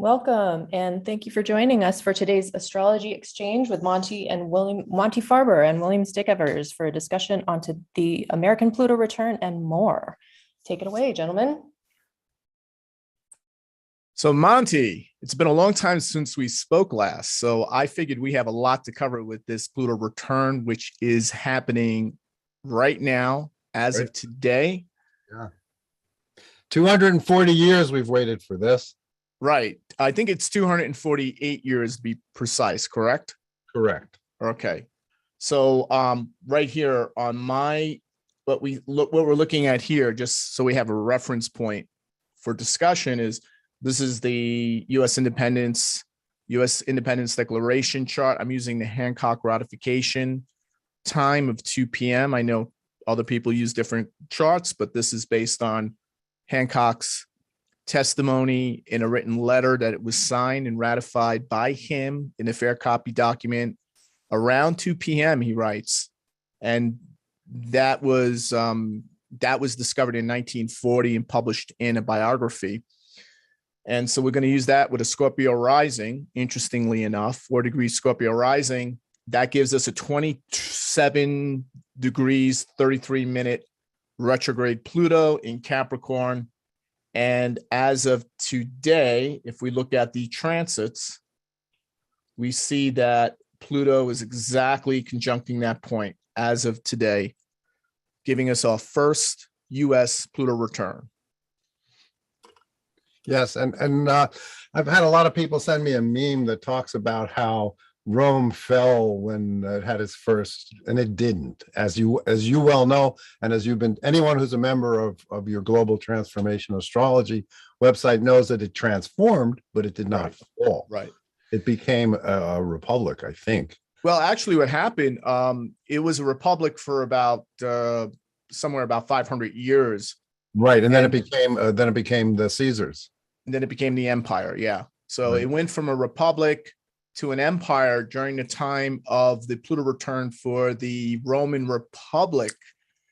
Welcome, and thank you for joining us for today's Astrology Exchange with Monte Farber and William Stickevers for a discussion onto the American Pluto return and more. Take it away, gentlemen. So Monte, it's been a long time since we spoke last, so I figured we have a lot to cover with this Pluto return, which is happening right now as of today. Yeah. 240 years we've waited for this. Right. I think it's 248 years to be precise, correct? Correct. Okay. So right here on what we're looking at here, just so we have a reference point for discussion, is this is the U.S. Independence Declaration chart. I'm using the Hancock ratification time of 2 p.m. I know other people use different charts, but this is based on Hancock's testimony in a written letter that it was signed and ratified by him in a fair copy document around 2 p.m. he writes, and that was discovered in 1940 and published in a biography. And so we're going to use that with a Scorpio rising. Interestingly enough, 4 degrees Scorpio rising, that gives us a 27 degrees 33-minute retrograde Pluto in Capricorn. And as of today, if we look at the transits, we see that Pluto is exactly conjuncting that point as of today, giving us our first U.S. Pluto return. Yes, and I've had a lot of people send me a meme that talks about how Rome fell when it had its first, and it didn't, as you well know, and as anyone who's a member of your Global Transformation Astrology website knows that it transformed, but it did not fall. Right. It became a republic, I think. Well, actually, what happened, it was a republic for about somewhere about 500 years. Right, and then it became the Caesars. And then it became the empire. Yeah. So It went from a republic to an empire during the time of the Pluto return for the Roman Republic.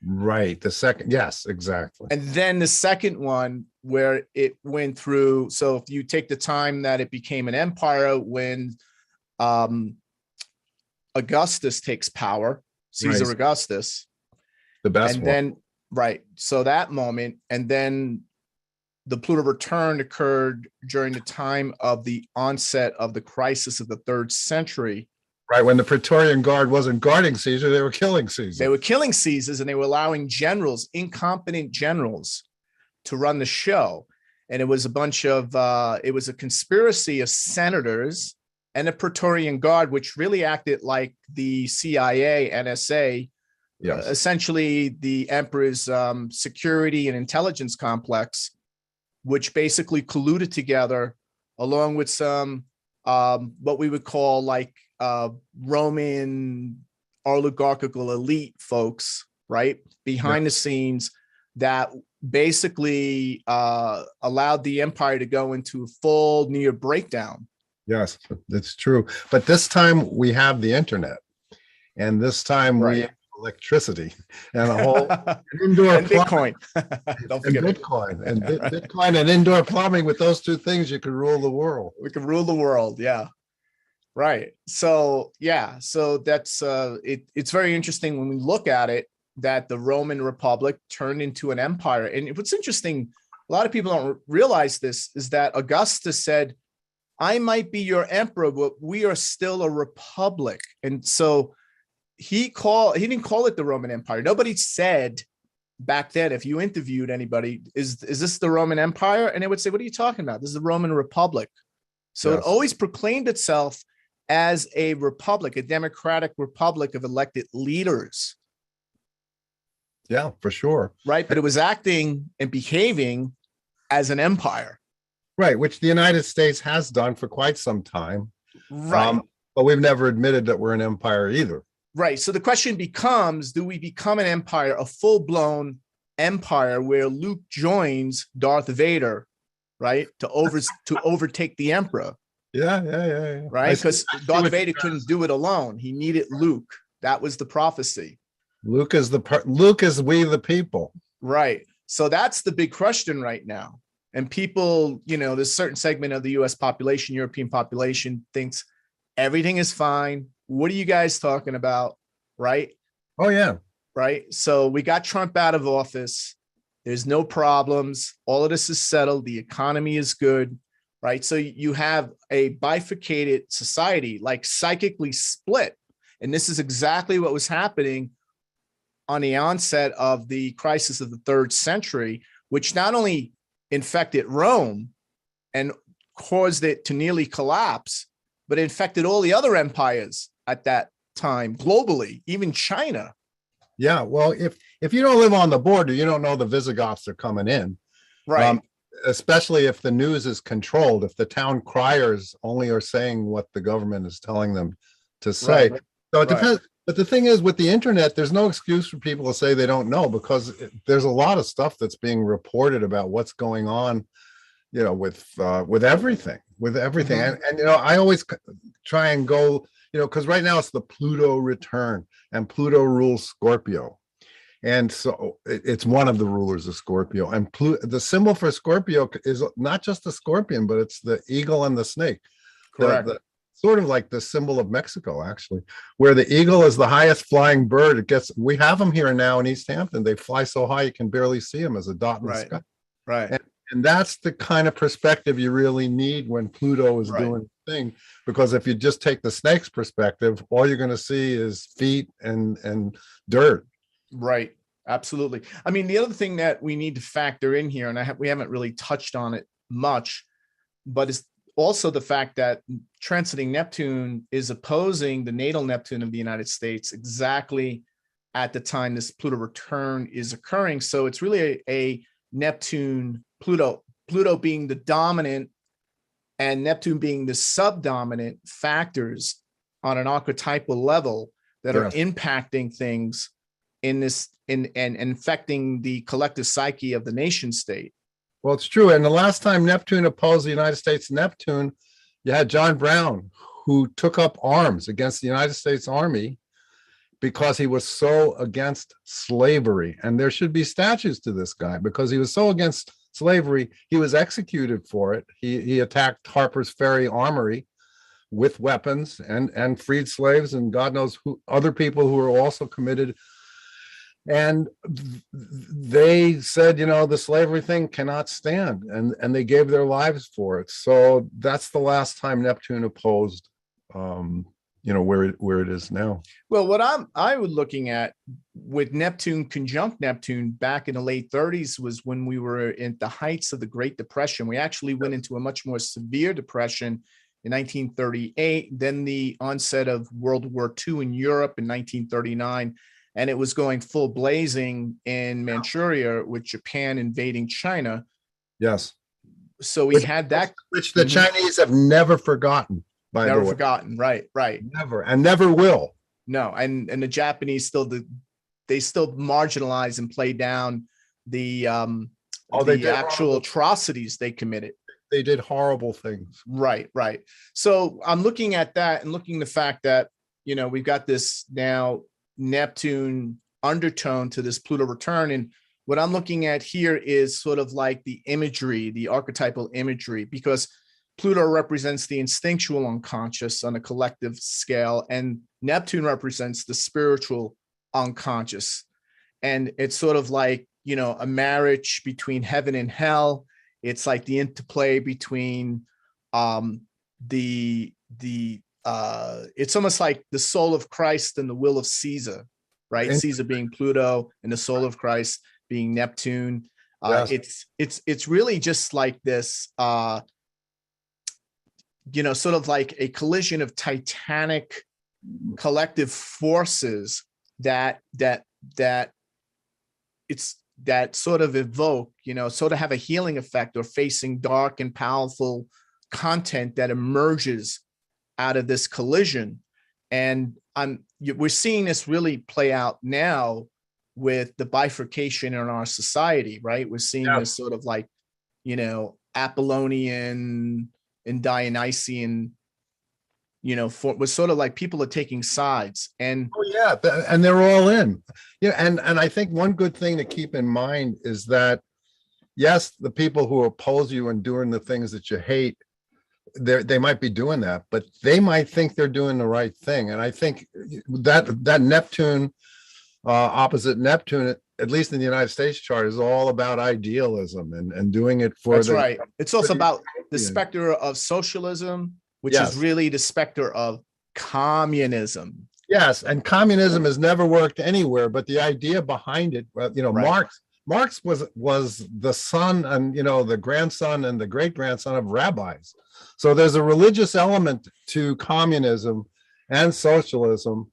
Right. The second. Yes, exactly. And then the second one where it went through. So if you take the time that it became an empire when Augustus takes power, Caesar Augustus. The best and one. Then, right. So that moment, and then the Pluto return occurred during the time of the onset of the crisis of the 3rd century. Right, when the Praetorian Guard wasn't guarding Caesar, they were killing Caesar. They were killing Caesars, and they were allowing generals, incompetent generals, to run the show. And it was it was a conspiracy of senators and the Praetorian Guard, which really acted like the CIA, NSA, essentially the emperor's security and intelligence complex, which basically colluded together along with some what we would call like Roman oligarchical elite folks, right? Behind the scenes that basically allowed the empire to go into a full near breakdown. Yes, that's true. But this time we have the internet, and this time we have electricity and a whole indoor and Bitcoin. Don't forget Bitcoin and Bitcoin and indoor plumbing. With those two things, you can rule the world. We can rule the world. Yeah. Right. So so that's it's very interesting when we look at it that the Roman Republic turned into an empire. And what's interesting, a lot of people don't realize this, is that Augustus said, I might be your emperor, but we are still a republic. And so he didn't call it the Roman Empire. Nobody said back then, if you interviewed anybody, is this the Roman Empire? And they would say, what are you talking about? This is the Roman Republic. So It always proclaimed itself as a republic, a democratic republic of elected leaders. Yeah, for sure. Right. But it was acting and behaving as an empire. Right. Which the United States has done for quite some time. Right. But we've never admitted that we're an empire either. Right. So the question becomes, do we become an empire, a full-blown empire where Luke joins Darth Vader, right, to overtake the emperor? Yeah. Right? Because Darth Vader couldn't do it alone. He needed Luke. That was the prophecy. Luke is we the people. Right. So that's the big question right now. And people, this certain segment of the US population, European population thinks everything is fine. What are you guys talking about? Right? Oh, yeah. Right. So we got Trump out of office. There's no problems. All of this is settled. The economy is good. Right. So you have a bifurcated society, like psychically split. And this is exactly what was happening on the onset of the crisis of the 3rd century, which not only infected Rome and caused it to nearly collapse, but infected all the other empires at that time globally, even China. Yeah, well, if you don't live on the border, you don't know the Visigoths are coming in. Right. Especially if the news is controlled, if the town criers only are saying what the government is telling them to say. Right. So it depends. But the thing is, with the internet, there's no excuse for people to say they don't know, because there's a lot of stuff that's being reported about what's going on, with everything, Mhm. and I always try and go, because right now it's the Pluto return, and Pluto rules Scorpio, and so it's one of the rulers of Scorpio, and the symbol for Scorpio is not just the scorpion, but it's the eagle and the snake. Correct. Sort of like the symbol of Mexico, actually, where the eagle is the highest flying bird. We have them here now in East Hampton. They fly so high you can barely see them as a dot in the sky. Right. And that's the kind of perspective you really need when Pluto is doing the thing. Because if you just take the snake's perspective, all you're going to see is feet and dirt. Right. Absolutely. I mean, the other thing that we need to factor in here, and we haven't really touched on it much, but it's also the fact that transiting Neptune is opposing the natal Neptune of the United States exactly at the time this Pluto return is occurring. So it's really a Neptune, Pluto being the dominant and Neptune being the subdominant factors on an archetypal level that are impacting things in this and infecting the collective psyche of the nation state. Well, it's true. And the last time Neptune opposed the United States Neptune, you had John Brown, who took up arms against the United States Army because he was so against slavery. And there should be statues to this guy, because he was so against slavery. He was executed for it. He attacked Harper's Ferry Armory with weapons and freed slaves, and God knows who other people who were also committed. And they said, the slavery thing cannot stand, and they gave their lives for it. So that's the last time Neptune opposed, where it is now. Well, what I was looking at with Neptune conjunct Neptune back in the late 30s was when we were in the heights of the Great Depression. We actually went into a much more severe depression in 1938, then the onset of World War II in Europe in 1939. And it was going full blazing in Manchuria with Japan invading China. Yes. So we had that. Which the Chinese have never forgotten, by the way. Never forgotten. Right. Never, and never will. No. And the Japanese they still marginalize and play down the actual atrocities they committed. They did horrible things. Right. So I'm looking at that and looking at the fact that, we've got this now Neptune undertone to this Pluto return. And what I'm looking at here is sort of like the imagery, the archetypal imagery, because Pluto represents the instinctual unconscious on a collective scale, and Neptune represents the spiritual unconscious. And it's sort of like, a marriage between heaven and hell. It's like the interplay between it's almost like the soul of Christ and the will of Caesar, right? Caesar being Pluto and the soul of Christ being Neptune. It's really just like this, sort of like a collision of titanic collective forces that sort of evoke, sort of have a healing effect, or facing dark and powerful content that emerges out of this collision. And we're seeing this really play out now with the bifurcation in our society, right? We're seeing this sort of like, Apollonian and Dionysian, was sort of like people are taking sides. And and they're all in. And I think one good thing to keep in mind is that yes, the people who oppose you and doing the things that you hate, they might be doing that, but they might think they're doing the right thing. And I think that Neptune, opposite Neptune, at least in the United States chart, is all about idealism and doing it for That's the right. It's also about the Yeah. specter of socialism, which Yes. is really the specter of communism. Yes, and communism has never worked anywhere, but the idea behind it, well, Right. Marx was the son and the grandson and the great grandson of rabbis. So there's a religious element to communism and socialism,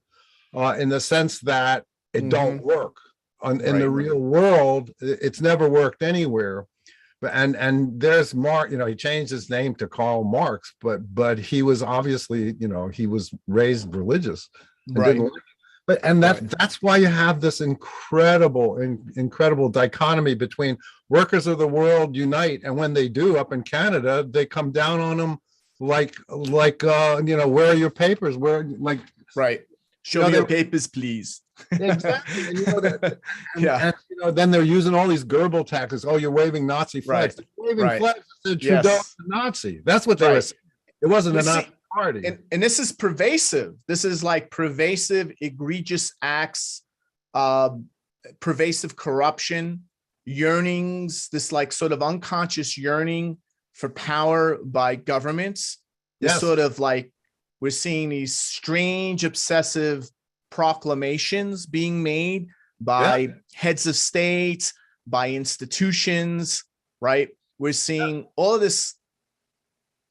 in the sense that it don't work in the Right. real world. It's never worked anywhere. But and there's Mark, he changed his name to Karl Marx, but he was obviously, he was raised religious. And Right. didn't like it. But that's why you have this incredible dichotomy between workers of the world unite, and when they do up in Canada, they come down on them like where are your papers? Where Right. Show me your papers, please. exactly. And, Yeah. and, then they're using all these Goebbels tactics. Oh, you're waving Nazi flags. Right. They're waving Right. flags that said Trudeau Yes. is a Nazi. That's what they were Right. saying. It wasn't a But see, Nazi party. And this is pervasive. This is like pervasive, egregious acts, pervasive corruption, yearnings, this like sort of unconscious yearning for power by governments. This Yes. sort of like, we're seeing these strange, obsessive proclamations being made by heads of states, by institutions, right? We're seeing all of this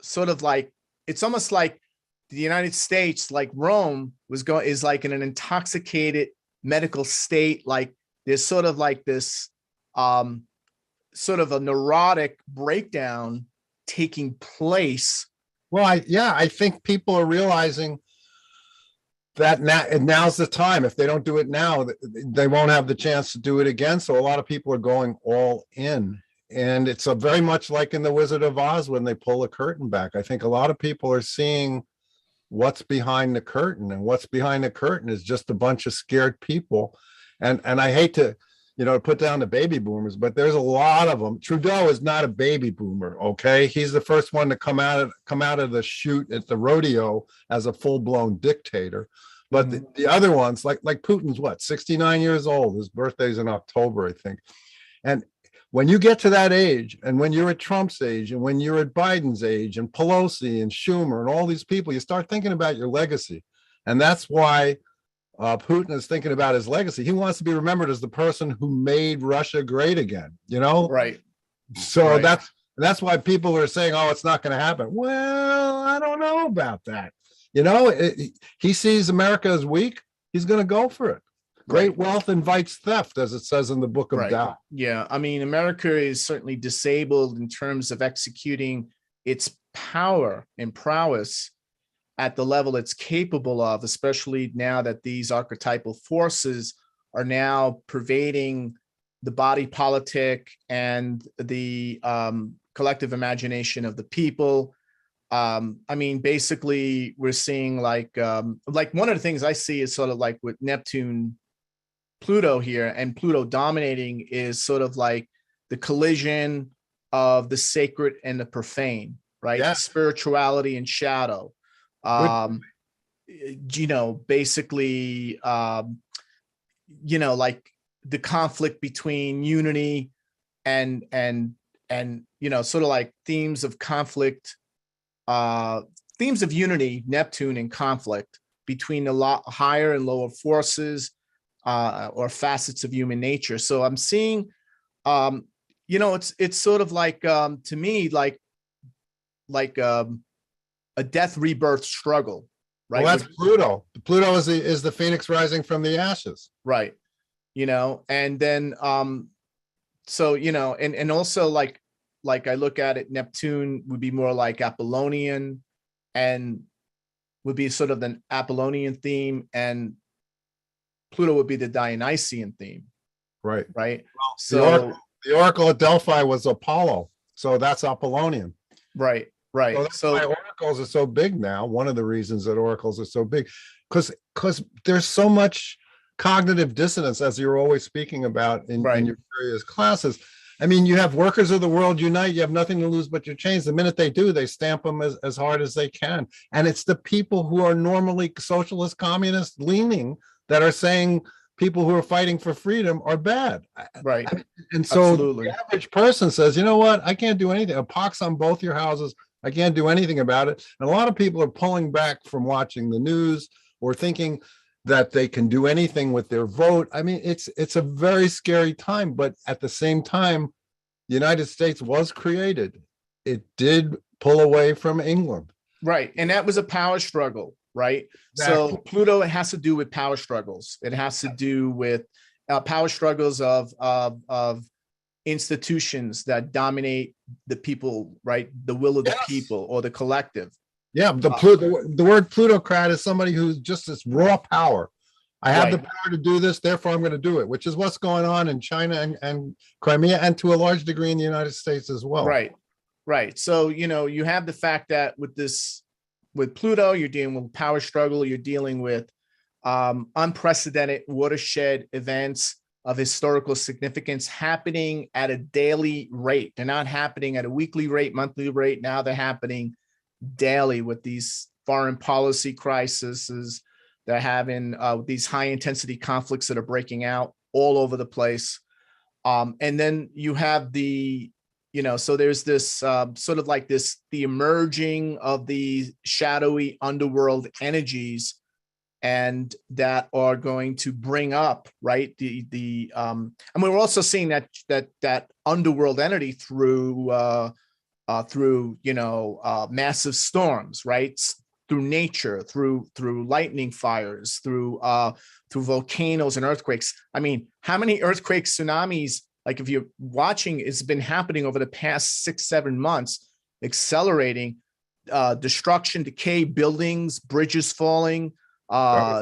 sort of like, it's almost like the United States, like Rome is like in an intoxicated medical state. Like there's sort of like this sort of a neurotic breakdown taking place. Well, I think people are realizing that now's the time. If they don't do it now, they won't have the chance to do it again. So a lot of people are going all in. And it's very much like in The Wizard of Oz when they pull the curtain back. I think a lot of people are seeing what's behind the curtain, and what's behind the curtain is just a bunch of scared people. And I hate to, put down the baby boomers, but there's a lot of them. Trudeau is not a baby boomer, okay? He's the first one to come out of the chute at the rodeo as a full-blown dictator. But the other ones, like Putin's 69 years old. His birthday's in October, I think. And when you get to that age, and when you're at Trump's age, and when you're at Biden's age, and Pelosi and Schumer and all these people, you start thinking about your legacy. And that's why Putin is thinking about his legacy. He wants to be remembered as the person who made Russia great again, Right. So Right. that's why people are saying, oh, it's not going to happen. Well, I don't know about that. He sees America as weak. He's going to go for it. Great wealth invites theft, as it says in the book of Tao. Yeah. I mean, America is certainly disabled in terms of executing its power and prowess at the level it's capable of, especially now that these archetypal forces are now pervading the body politic and the collective imagination of the people. I mean, basically, we're seeing like one of the things I see is sort of like with Neptune, Pluto here, and Pluto dominating is sort of like the collision of the sacred and the profane, right? Yeah. Spirituality and shadow. Basically, like the conflict between unity and sort of like themes of conflict, themes of unity, Neptune, and conflict between the higher and lower forces, or facets of human nature. So I'm seeing, it's sort of like, to me, like a death rebirth struggle, right? Well, that's Pluto. Pluto is the phoenix rising from the ashes. Right. And then, so, and also like I look at it, Neptune would be more like Apollonian, and would be sort of an Apollonian theme, and Pluto would be the Dionysian theme. Right. Right. Well, So the Oracle at Delphi was Apollo. So that's Apollonian. Right. So that's why oracles are so big now. One of the reasons that oracles are so big, because there's so much cognitive dissonance, as you're always speaking about in your various classes. I mean, you have workers of the world unite. You have nothing to lose but your chains. The minute they do, they stamp them as hard as they can. And it's the people who are normally socialist, communist leaning that are saying people who are fighting for freedom are bad. Right. And so Absolutely. the average person says, you know what? I can't do anything. A pox on both your houses. I can't do anything about it. And a lot of people are pulling back from watching the news or thinking that they can do anything with their vote. I mean, it's a very scary time, but at the same time, the United States was created. It did pull away from England. Right. And that was a power struggle, right? Exactly. So Pluto has to do with power struggles. It has to do with power struggles of institutions that dominate the people, right? The will of the Yes. people or the collective. Yeah, the word plutocrat is somebody who's just this raw power. I have the Right. power to do this, therefore I'm going to do it, which is what's going on in China and Crimea, and to a large degree in the United States as well. Right. Right. So, you have the fact that with Pluto, you're dealing with power struggle, you're dealing with unprecedented watershed events of historical significance happening at a daily rate. They're not happening at a weekly rate, monthly rate. Now they're happening daily with these foreign policy crises that having these high intensity conflicts that are breaking out all over the place. And then you have so there's this sort of like the emerging of the shadowy underworld energies, and that are going to bring up, right, and we're also seeing that underworld entity through massive storms, right? Through nature, through lightning fires, through volcanoes and earthquakes. I mean, how many earthquakes, tsunamis, like if you're watching, it's been happening over the past 6-7 months, accelerating, destruction, decay, buildings, bridges falling,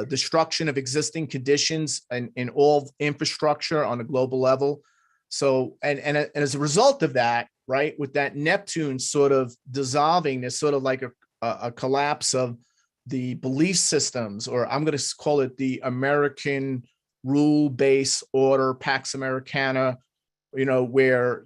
destruction of existing conditions in all infrastructure on a global level. So, and as a result of that, right, with that Neptune sort of dissolving, there's sort of like a collapse of the belief systems, or I'm going to call it the American rule-based order, Pax Americana, where,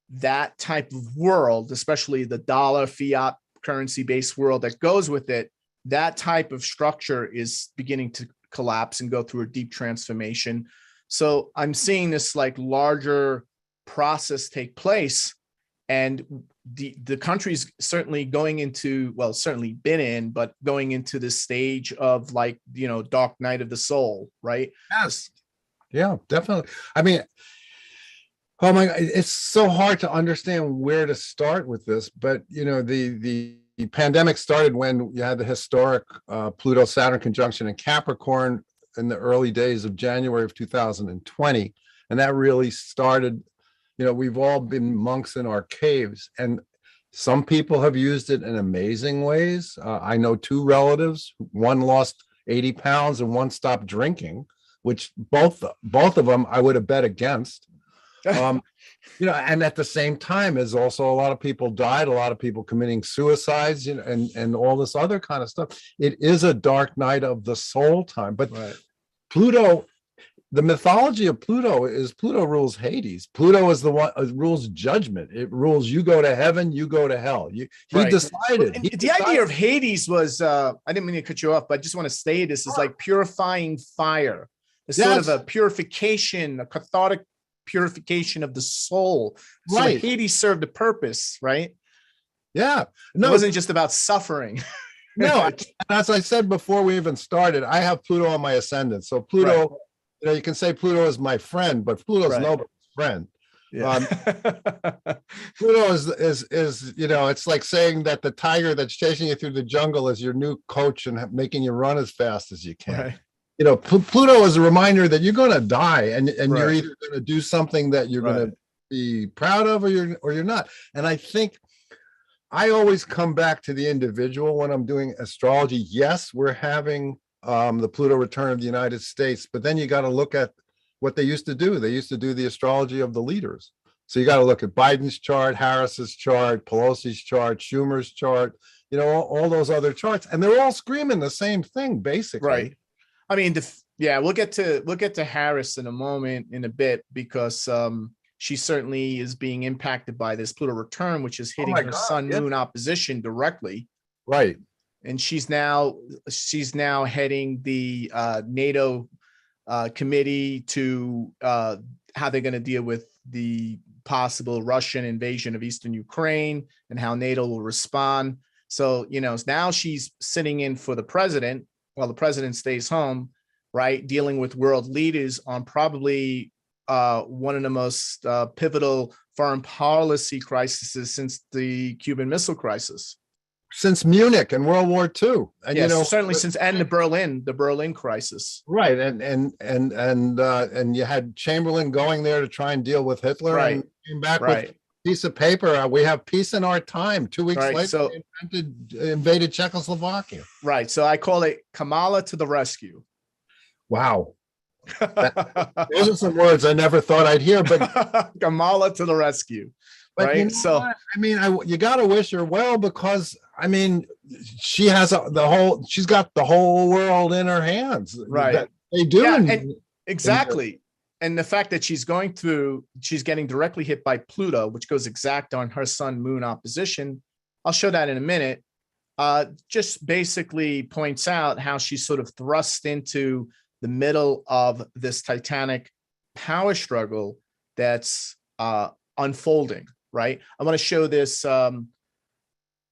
that type of world, especially the dollar fiat currency-based world that goes with it, that type of structure is beginning to collapse and go through a deep transformation. So I'm seeing this like larger process take place, and the country's certainly going into, well, certainly been in, but going into this stage of like, dark night of the soul, right? Yes. Yeah, definitely. I mean, oh my God, it's so hard to understand where to start with this, but the pandemic started when you had the historic Pluto-Saturn conjunction in Capricorn in the early days of January of 2020. And that really started, we've all been monks in our caves, and some people have used it in amazing ways. I know 2 relatives, one lost 80 pounds and one stopped drinking, which both of them I would have bet against. And at the same time, as also a lot of people died, a lot of people committing suicides, and all this other kind of stuff. It is a dark night of the soul time. But right. Pluto, the mythology of Pluto is Pluto rules Hades. Pluto is the one rules judgment. It rules you go to heaven, you go to hell. He right. decided. Well, the idea of Hades was, I didn't mean to cut you off, but I just want to say this is like purifying fire. It's sort of a purification, a cathartic purification of the soul. So right. Hades served a purpose, right? Yeah. No, it wasn't just about suffering. No, as I said before we even started, I have Pluto on my ascendant. So Pluto, right. You can say Pluto is my friend, but Pluto's right. nobody's friend. Yeah. Pluto is it's like saying that the tiger that's chasing you through the jungle is your new coach and making you run as fast as you can. Right. Pluto is a reminder that you're going to die, and right. you're either going to do something that you're right. going to be proud of, or you're not. And I think I always come back to the individual when I'm doing astrology. Yes, we're having the Pluto return of the United States, but then you got to look at what they used to do. They used to do the astrology of the leaders. So you got to look at Biden's chart, Harris's chart, Pelosi's chart, Schumer's chart, all those other charts, and they're all screaming the same thing, basically. Right. I mean, we'll get to Harris in a bit, because she certainly is being impacted by this Pluto return, which is hitting my her God, sun yeah. moon opposition directly. Right. And she's now heading the NATO committee to how they're going to deal with the possible Russian invasion of Eastern Ukraine and how NATO will respond. So, now she's sitting in for the president while the president stays home, right? Dealing with world leaders on probably one of the most pivotal foreign policy crises since the Cuban Missile Crisis. Since Munich and World War II. And yes, certainly since and the Berlin crisis. Right. And you had Chamberlain going there to try and deal with Hitler, Right. and came back with Right. a piece of paper. We have peace in our time. 2 weeks Right, later, so- they invaded Czechoslovakia. Right. So I call it Kamala to the rescue. Wow. Those are some words I never thought I'd hear, but Kamala to the rescue. But right. you know So what? I mean, you got to wish her well, because I mean, she has she's got the whole world in her hands. Right. That they do. Yeah, and- exactly. And the fact that she's getting directly hit by Pluto, which goes exact on her sun moon opposition. I'll show that in a minute. Just basically points out how she's sort of thrust into the middle of this titanic power struggle that's unfolding, right? I want to show this,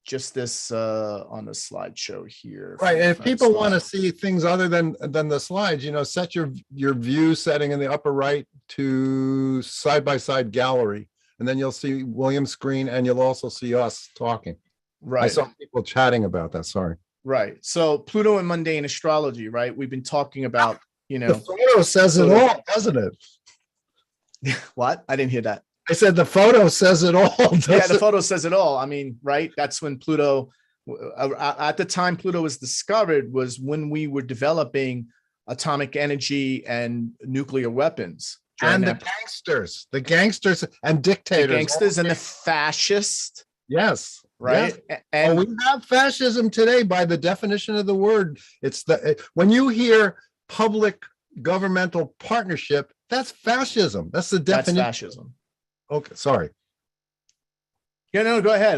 just this on the slideshow here. Right. And if people want to see things other than the slides, set your view setting in the upper right to side-by-side gallery, and then you'll see William's screen, and you'll also see us talking. Right. I saw people chatting about that. Sorry. Right. So Pluto and mundane astrology, right? We've been talking about, The photo says it all, doesn't it? What? I didn't hear that. I said the photo says it all. Yeah, the photo says it all. I mean, right? That's when Pluto, at the time Pluto was discovered, was when we were developing atomic energy and nuclear weapons. And the gangsters and dictators. The gangsters and the fascists. Yes. Right. Yes. And we have fascism today by the definition of the word. It's when you hear public governmental partnership, that's fascism. That's the definition. That's fascism. Okay, sorry. Yeah, no, go ahead.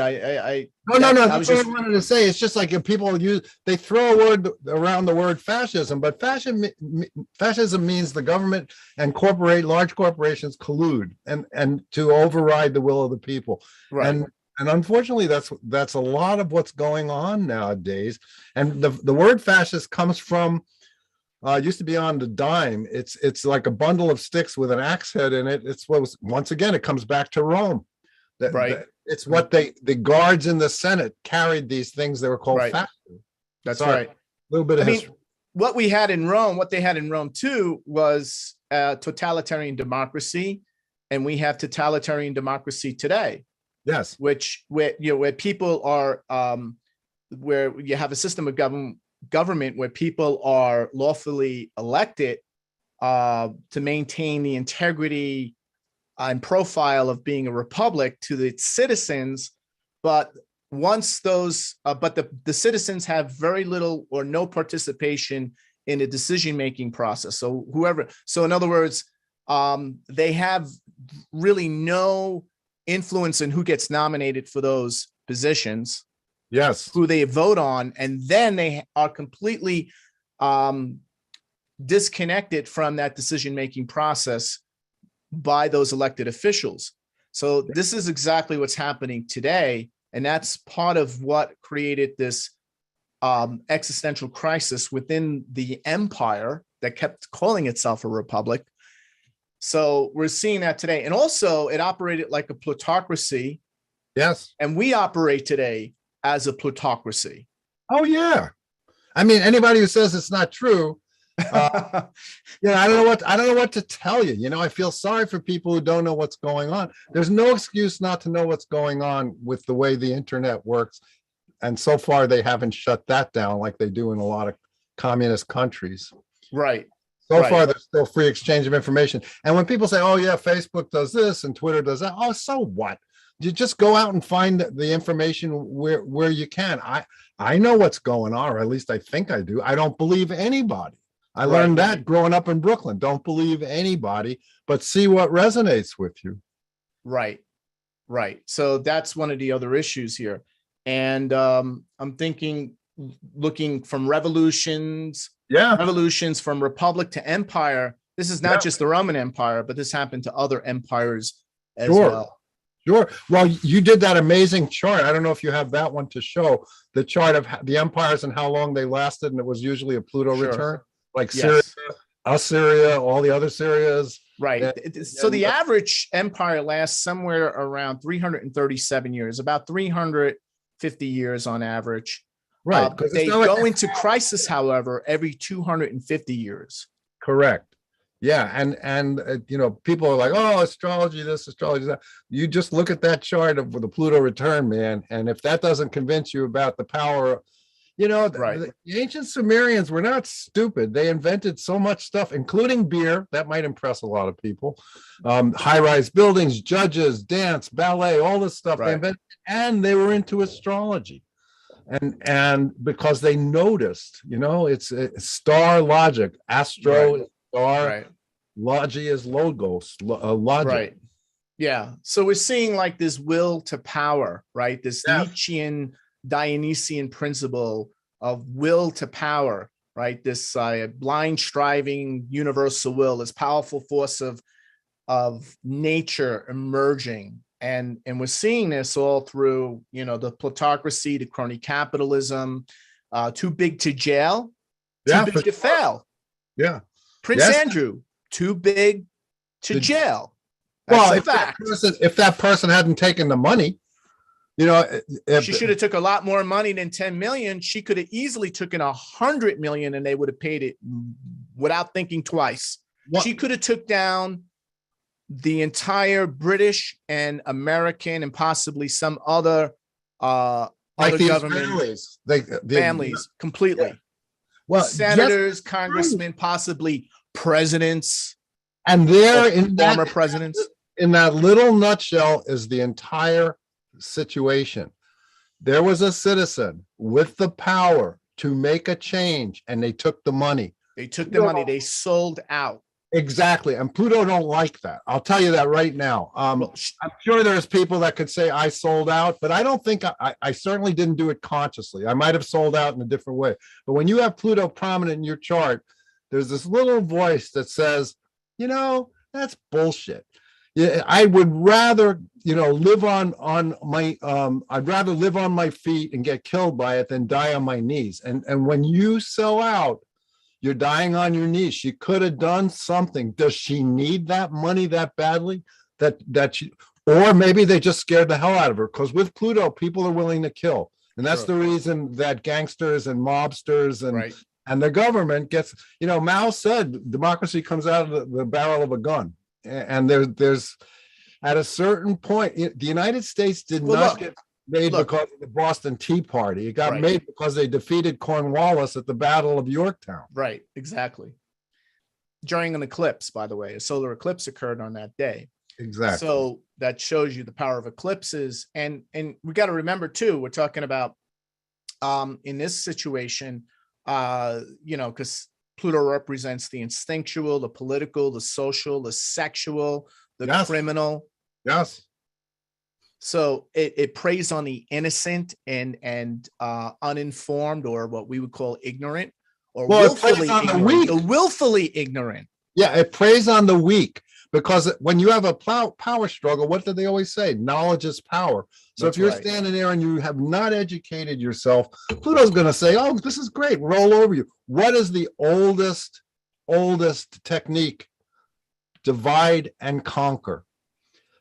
No. That's what I wanted to say. It's just like if people they throw a word around the word fascism, but fascism means the government and large corporations collude and to override the will of the people. Right. And unfortunately, that's a lot of what's going on nowadays. And the word fascist comes from used to be on the dime. It's like a bundle of sticks with an axe head in it. Once again, it comes back to Rome. Right. It's what the guards in the Senate carried these things. They were called fascists. That's Sorry. right. A little bit of history. What they had in Rome too was totalitarian democracy, and we have totalitarian democracy today. Yes. Where people are, where you have a system of government where people are lawfully elected to maintain the integrity and profile of being a republic to its citizens, but once those, but the citizens have very little or no participation in the decision-making process. So in other words, they have really no influence in who gets nominated for those positions. Yes. Who they vote on, and then they are completely disconnected from that decision-making process by those elected officials. So this is exactly what's happening today, and that's part of what created this existential crisis within the empire that kept calling itself a republic. So we're seeing that today, and also it operated like a plutocracy. Yes. And we operate today as a plutocracy. Oh yeah. I mean, anybody who says it's not true, I don't know what to tell you. I feel sorry for people who don't know what's going on. There's no excuse not to know what's going on with the way the internet works. And so far they haven't shut that down like they do in a lot of communist countries. Right. So far, there's still free exchange of information. And when people say, oh yeah, Facebook does this and Twitter does that, oh, so what? You just go out and find the information where you can. I know what's going on, or at least I think I do. I don't believe anybody. I learned that growing up in Brooklyn. Don't believe anybody, but see what resonates with you. Right. Right. So that's one of the other issues here. And I'm thinking, looking from revolutions from republic to empire. This is not just the Roman Empire, but this happened to other empires as well. Sure. Well, you did that amazing chart. I don't know if you have that one to show, the chart of the empires and how long they lasted. And it was usually a Pluto return, like Syria, Assyria, all the other Syrias. Right. So the average empire lasts somewhere around 337 years, about 350 years on average. Right. They go into crisis, however, every 250 years. Correct. Yeah. And you know, people are like, oh, astrology, this, astrology, that. You just look at that chart of the Pluto return, man. And if that doesn't convince you about the power, you know, the ancient Sumerians were not stupid. They invented so much stuff, including beer. That might impress a lot of people. High-rise buildings, judges, dance, ballet, all this stuff they invented, and they were into astrology. And because they noticed, you know, it's star logic. Astro is star, logi is logos, logic. Right. Yeah. So we're seeing like this will to power, right? This Nietzschean Dionysian principle of will to power, right? This blind striving universal will, this powerful force of nature emerging. And we're seeing this all through, you know, the plutocracy, the crony capitalism, too big to jail, too big to fail. Yeah. Prince Andrew, too big to jail. That's if that person hadn't taken the money, you know, she should have took a lot more money than 10 million. She could have easily taken 100 million and they would have paid it without thinking twice. She could have took down the entire British and American and possibly some other like other government families completely. Well, senators, congressmen, possibly presidents, and there in former presidents. In that little nutshell is the entire situation. There was a citizen with the power to make a change, and they took the money. They took the money. They sold out. Exactly. And Pluto don't like that. I'll tell you that right now. I'm sure there's people that could say I sold out, but I don't think I certainly didn't do it consciously. I might have sold out in a different way. But when you have Pluto prominent in your chart, there's this little voice that says, you know, that's bullshit. Yeah, I would rather, you know, live on my I'd rather live on my feet and get killed by it than die on my knees. And when you sell out, you're dying on your knees. She could have done something. Does she need that money that badly? Or maybe they just scared the hell out of her, because with Pluto, people are willing to kill. And that's the reason that gangsters and mobsters and the government gets, you know, Mao said democracy comes out of the barrel of a gun. And there's at a certain point, the United States did not get made because of the Boston Tea Party. It got made because they defeated Cornwallis at the Battle of Yorktown. Right, exactly. During an eclipse, by the way, a solar eclipse occurred on that day. Exactly. So that shows you the power of eclipses. And we got to remember too, we're talking about in this situation, you know, because Pluto represents the instinctual, the political, the social, the sexual, the criminal. Yes. So it preys on the innocent and uninformed, or what we would call ignorant, or willfully ignorant. The willfully ignorant. Yeah, it preys on the weak, because when you have a power struggle, what do they always say? Knowledge is power. So if you're standing there and you have not educated yourself, Pluto's going to say, oh, this is great, roll over you. What is the oldest technique? Divide and conquer.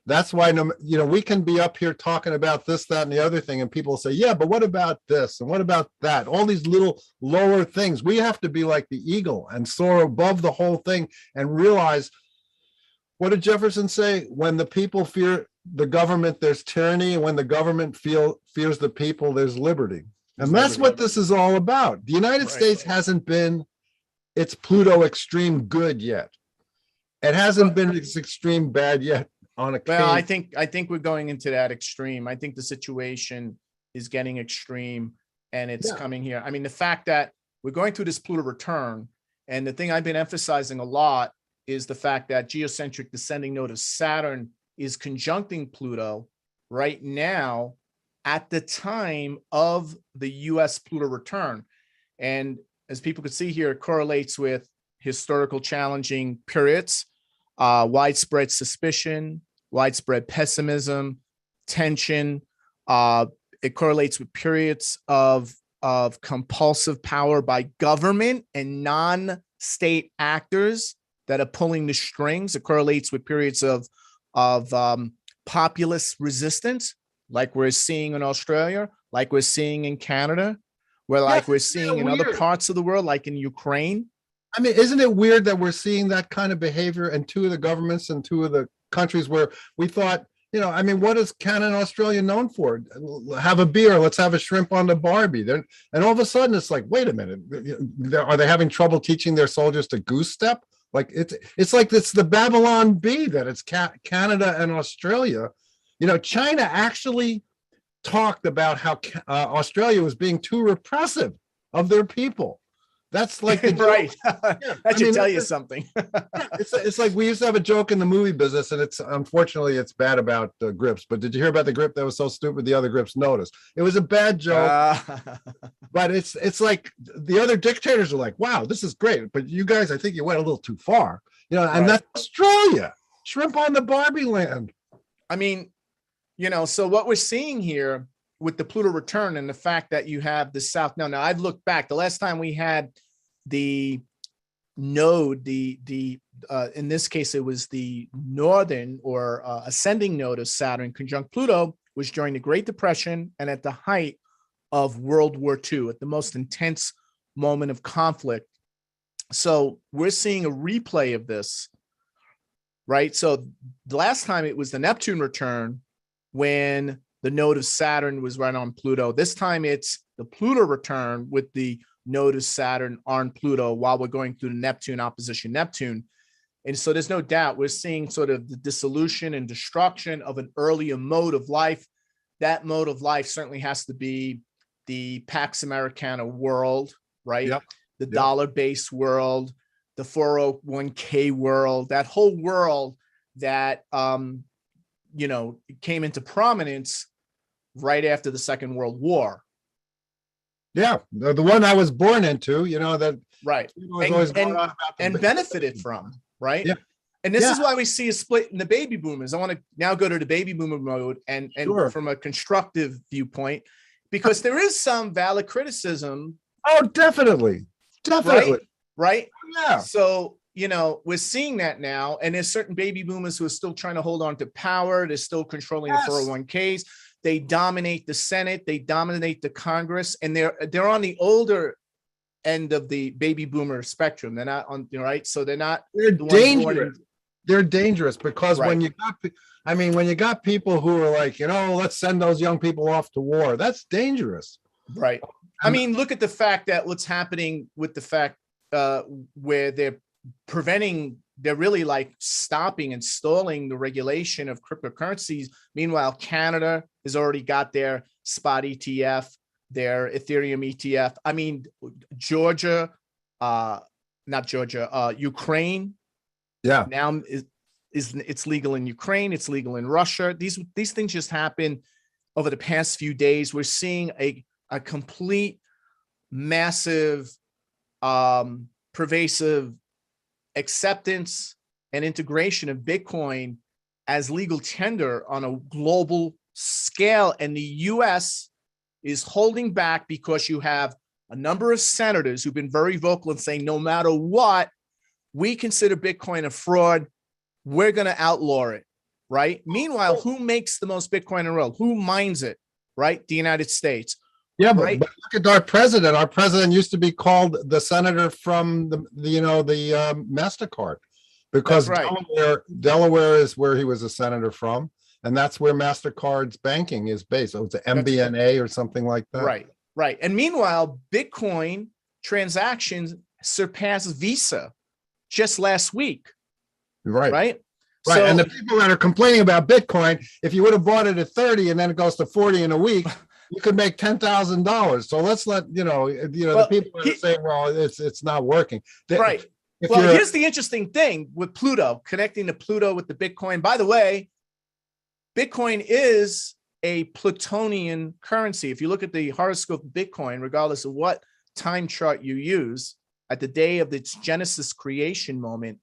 That's why, you know, we can be up here talking about this, that, and the other thing, and people say, yeah, but what about this? And what about that? All these little lower things. We have to be like the eagle and soar above the whole thing and realize, what did Jefferson say? When the people fear the government, there's tyranny. And when the government fears the people, there's liberty. And that's what this is all about. The United States hasn't been its Pluto extreme good yet. It hasn't been its extreme bad yet. Well, I think we're going into that extreme. I think the situation is getting extreme, and it's coming here. I mean, the fact that we're going through this Pluto return, and the thing I've been emphasizing a lot is the fact that geocentric descending node of Saturn is conjuncting Pluto right now at the time of the US Pluto return. And as people can see here, it correlates with historical challenging periods, widespread suspicion, widespread pessimism, tension. It correlates with periods of compulsive power by government and non-state actors that are pulling the strings. It correlates with periods of populist resistance, like we're seeing in Australia, like we're seeing in Canada, where like we're seeing in other parts of the world, like in Ukraine. I mean, isn't it weird that we're seeing that kind of behavior in two of the governments and two of the countries where we thought, I mean, what is Canada and Australia known for? Have a beer, let's have a shrimp on the Barbie. And all of a sudden it's like, wait a minute, are they having trouble teaching their soldiers to goose step? Like it's like it's the Babylon Bee that it's Canada and Australia. China actually talked about how Australia was being too repressive of their people. That's like the right. That should tell you something. It's like we used to have a joke in the movie business, and unfortunately it's bad about grips. But did you hear about the grip that was so stupid the other grips noticed? It was a bad joke, but it's like the other dictators are like, wow, this is great, but you guys, I think you went a little too far. And that's Australia. Shrimp on the Barbie land. I mean, so what we're seeing here with the Pluto return and the fact that you have the South. Now I've looked back. The last time we had the node, in this case, it was the northern or ascending node of Saturn conjunct Pluto, was during the Great Depression and at the height of World War II, at the most intense moment of conflict. So we're seeing a replay of this, right? So the last time it was the Neptune return when the node of Saturn was right on Pluto. This time it's the Pluto return with the node of Saturn on Pluto while we're going through the Neptune opposition Neptune. And so there's no doubt we're seeing sort of the dissolution and destruction of an earlier mode of life. That mode of life certainly has to be the Pax Americana world, right? Yep. The dollar-based world, the 401k world, that whole world that, came into prominence right after the Second World War. Yeah, the one I was born into, that right, and benefited from, right? Yeah. And this is why we see a split in the baby boomers. I want to now go to the baby boomer mode and sure, from a constructive viewpoint, because there is some valid criticism. Oh, definitely. Right? Yeah. So, we're seeing that now, and there's certain baby boomers who are still trying to hold on to power. They're still controlling the 401ks. They dominate the Senate. They dominate the Congress, and they're on the older end of the baby boomer spectrum. They're not on, right? So they're not. They're dangerous. They're dangerous because when you got people who are like, let's send those young people off to war. That's dangerous. Right. I mean, look at the fact that what's happening with the fact where they're really like stopping and stalling the regulation of cryptocurrencies. Meanwhile, Canada has already got their spot ETF, their Ethereum ETF. I mean, Ukraine. Yeah. Now it's legal in Ukraine. It's legal in Russia. These things just happen over the past few days. We're seeing a complete, massive, pervasive acceptance and integration of Bitcoin as legal tender on a global scale. And the US is holding back because you have a number of senators who've been very vocal and saying, no matter what, we consider Bitcoin a fraud. We're going to outlaw it, right? Meanwhile, who makes the most Bitcoin in the world? Who mines it, right? The United States. Yeah, right? but look at our president. Our president used to be called the senator from the MasterCard, because Delaware is where he was a senator from, and that's where MasterCard's banking is based. So it's an MBNA or something like that. Right. And meanwhile, Bitcoin transactions surpassed Visa just last week. Right. So, and the people that are complaining about Bitcoin, if you would have bought it at 30 and then it goes to 40 in a week, you could make $10,000. So let's let the people that are saying, well, it's not working. Right. Well, here's the interesting thing with Pluto, connecting the Pluto with the Bitcoin. By the way, Bitcoin is a Plutonian currency. If you look at the horoscope of Bitcoin, regardless of what time chart you use, at the day of its Genesis creation moment,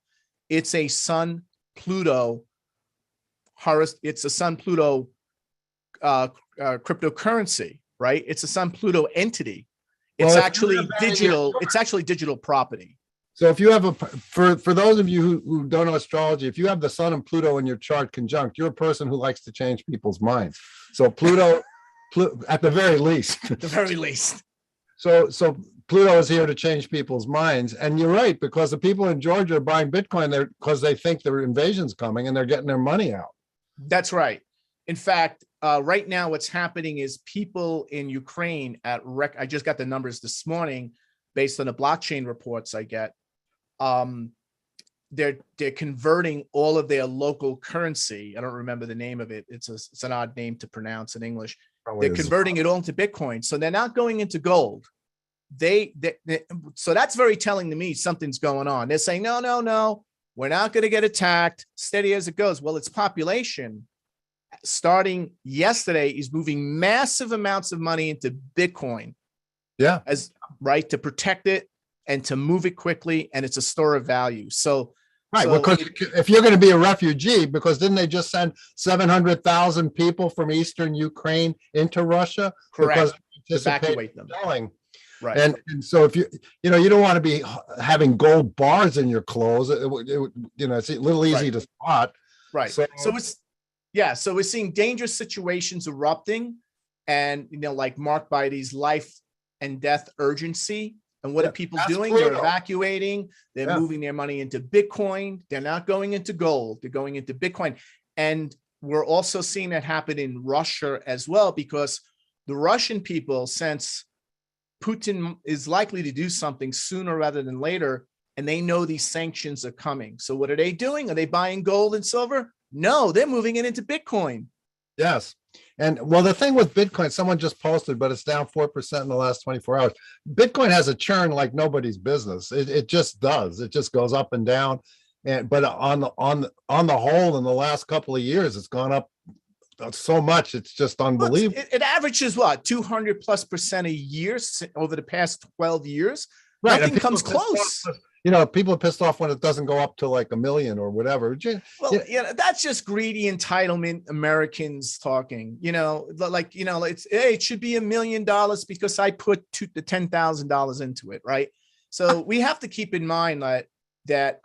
it's a Sun Pluto cryptocurrency, right? It's a Sun Pluto entity. It's actually digital. It's actually digital property. So if you have for those of you who don't know astrology, if you have the Sun and Pluto in your chart conjunct, you're a person who likes to change people's minds. So Pluto at the very least. At the very least. So Pluto is here to change people's minds. And you're right, because the people in Georgia are buying Bitcoin there because they think the invasion's coming and they're getting their money out. That's right. In fact, right now what's happening is people in Ukraine I just got the numbers this morning based on the blockchain reports I get. They're converting all of their local currency. I don't remember the name of it. It's an odd name to pronounce in English. They're converting it all into Bitcoin. So they're not going into gold. So that's very telling to me something's going on. They're saying, no, we're not going to get attacked, steady as it goes. Well, its population starting yesterday is moving massive amounts of money into Bitcoin. Yeah. To protect it and to move it quickly. And it's a store of value. So, right. Because if you're going to be a refugee, because didn't they just send 700,000 people from Eastern Ukraine into Russia? Correct. Evacuate them. Selling. Right. And so if you don't want to be having gold bars in your clothes, it's a little easy to spot. Right. So we're seeing dangerous situations erupting and, like marked by these life and death urgency. And what are people doing? They're evacuating. They're moving their money into Bitcoin. They're not going into gold. They're going into Bitcoin. And we're also seeing that happen in Russia as well, because the Russian people, since Putin is likely to do something sooner rather than later, and they know these sanctions are coming. So what are they doing? Are they buying gold and silver? No, they're moving it into Bitcoin. Yes. And well, the thing with Bitcoin, someone just posted, but it's down 4% in the last 24 hours. Bitcoin has a churn like nobody's business. It just does. It just goes up and down. But on the whole, in the last couple of years, it's gone up so much. It's just unbelievable. It averages what, 200+% a year over the past 12 years. Right. Nothing comes close. People are pissed off when it doesn't go up to like 1 million or whatever. Well, that's just greedy entitlement Americans talking. It should be $1 million because I put the $10,000 into it, right? So we have to keep in mind that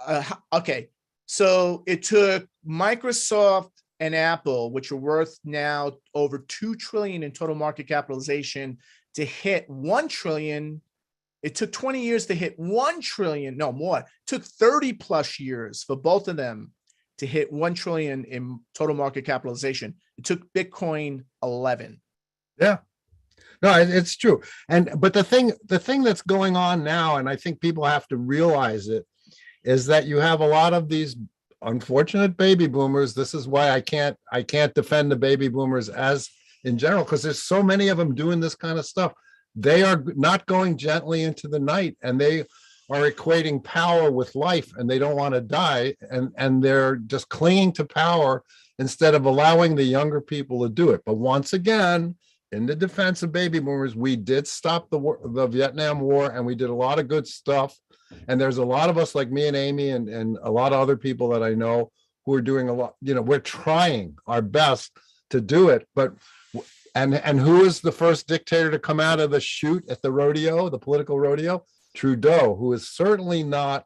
so it took Microsoft and Apple, which are worth now over $2 trillion in total market capitalization, to hit $1 trillion. It took 20 years to hit 1 trillion. No more. It took 30+ years for both of them to hit 1 trillion in total market capitalization. It took Bitcoin 11. Yeah. No, it's true. But the thing that's going on now, and I think people have to realize it, is that you have a lot of these unfortunate baby boomers. This is why I can't defend the baby boomers as in general, because there's so many of them doing this kind of stuff. They are not going gently into the night, and they are equating power with life, and they don't want to die, and they're just clinging to power instead of allowing the younger people to do it. But once again, in the defense of baby boomers, we did stop the Vietnam War, and we did a lot of good stuff. And there's a lot of us like me and Amy and a lot of other people that I know who are doing a lot. We're trying our best to do it, but and who is the first dictator to come out of the chute at the rodeo, the political rodeo? Trudeau, who is certainly not,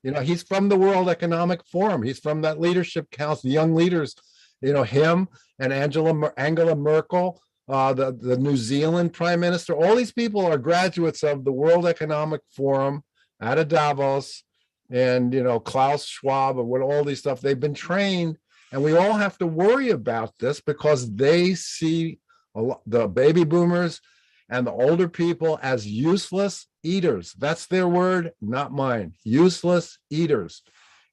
he's from the World Economic Forum. He's from that leadership council, young leaders, him and Angela Merkel, the New Zealand prime minister. All these people are graduates of the World Economic Forum out of Davos, and, Klaus Schwab and what all these stuff. They've been trained, and we all have to worry about this because they see the baby boomers and the older people as useless eaters. That's their word, not mine. Useless eaters.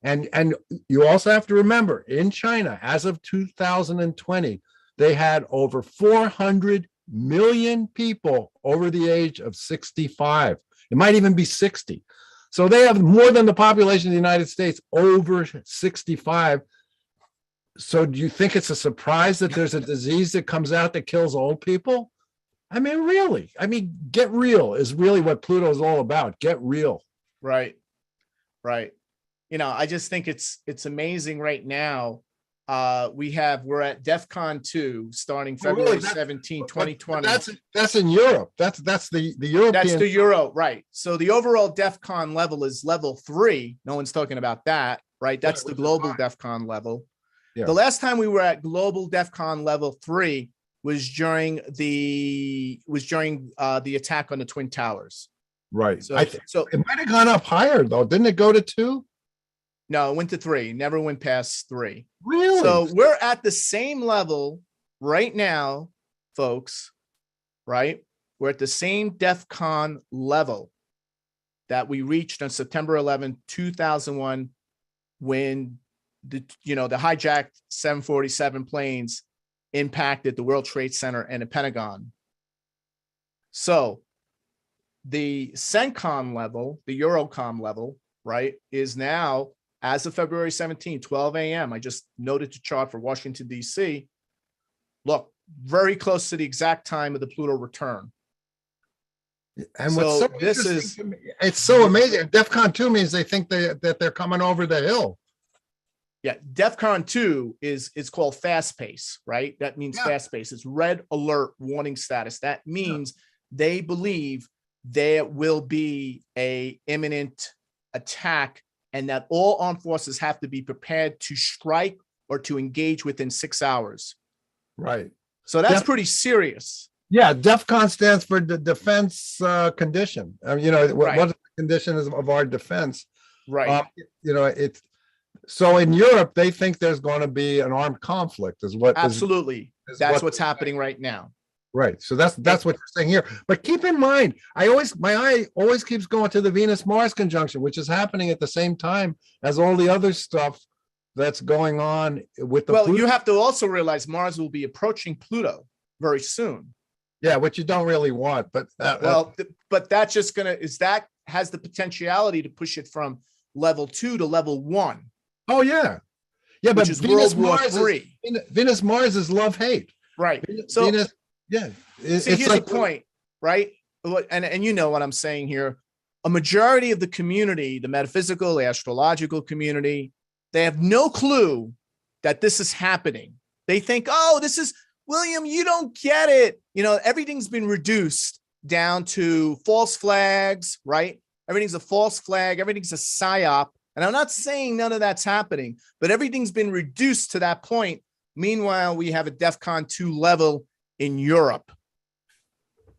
And you also have to remember, in China, as of 2020, they had over 400 million people over the age of 65. It might even be 60. So they have more than the population of the United States over 65. So do you think it's a surprise that there's a disease that comes out that kills old people? I mean, really? I mean, get real is really what Pluto is all about. Get real. Right. Right. I just think it's amazing right now. We're at DEFCON 2 starting February 17, 2020. That's in Europe. That's the European. That's the Euro, right? So the overall DEFCON level is level 3. No one's talking about that, right? That's the global DEFCON level. Yeah. The last time we were at global DEFCON level 3 was during the attack on the Twin Towers. Right. So it might have gone up higher though. Didn't it go to 2? No, it went to 3. Never went past 3. Really? So we're at the same level right now, folks, right? We're at the same DEFCON level that we reached on September 11, 2001, when the hijacked 747 planes impacted the World Trade Center and the Pentagon. So the CENTCOM level, the Eurocom level, right, is now, as of February 17, 12 a.m., I just noted the chart for Washington, D.C. Look, very close to the exact time of the Pluto return. And So what's this is, it's so amazing. DEFCON 2 means they think that they're coming over the hill. yeah, DEFCON 2 is called fast pace, right? That means fast pace. It's red alert warning status. That means they believe there will be a imminent attack, and that all armed forces have to be prepared to strike or to engage within 6 hours. Right. So that's pretty serious. Yeah, DEFCON stands for the defense condition. What the condition is of our defense. Right. It's so in Europe they think there's going to be an armed conflict. Absolutely. That's what's happening right now. Right. So that's what you're saying here. But keep in mind, my eye always keeps going to the Venus-Mars conjunction, which is happening at the same time as all the other stuff that's going on with the Pluto. You have to also realize Mars will be approaching Pluto very soon. Yeah, which you don't really want, but but that's just that has the potentiality to push it from level 2 to level 1. Oh yeah. Yeah, but Venus-Mars is love-hate. Right. Venus, yeah. Here's the point, right? And you know what I'm saying here. A majority of the community, the metaphysical, the astrological community, they have no clue that this is happening. They think, oh, this is, William, you don't get it. Everything's been reduced down to false flags, right? Everything's a false flag. Everything's a psyop. And I'm not saying none of that's happening, but everything's been reduced to that point. Meanwhile, we have a DEFCON 2 level in Europe.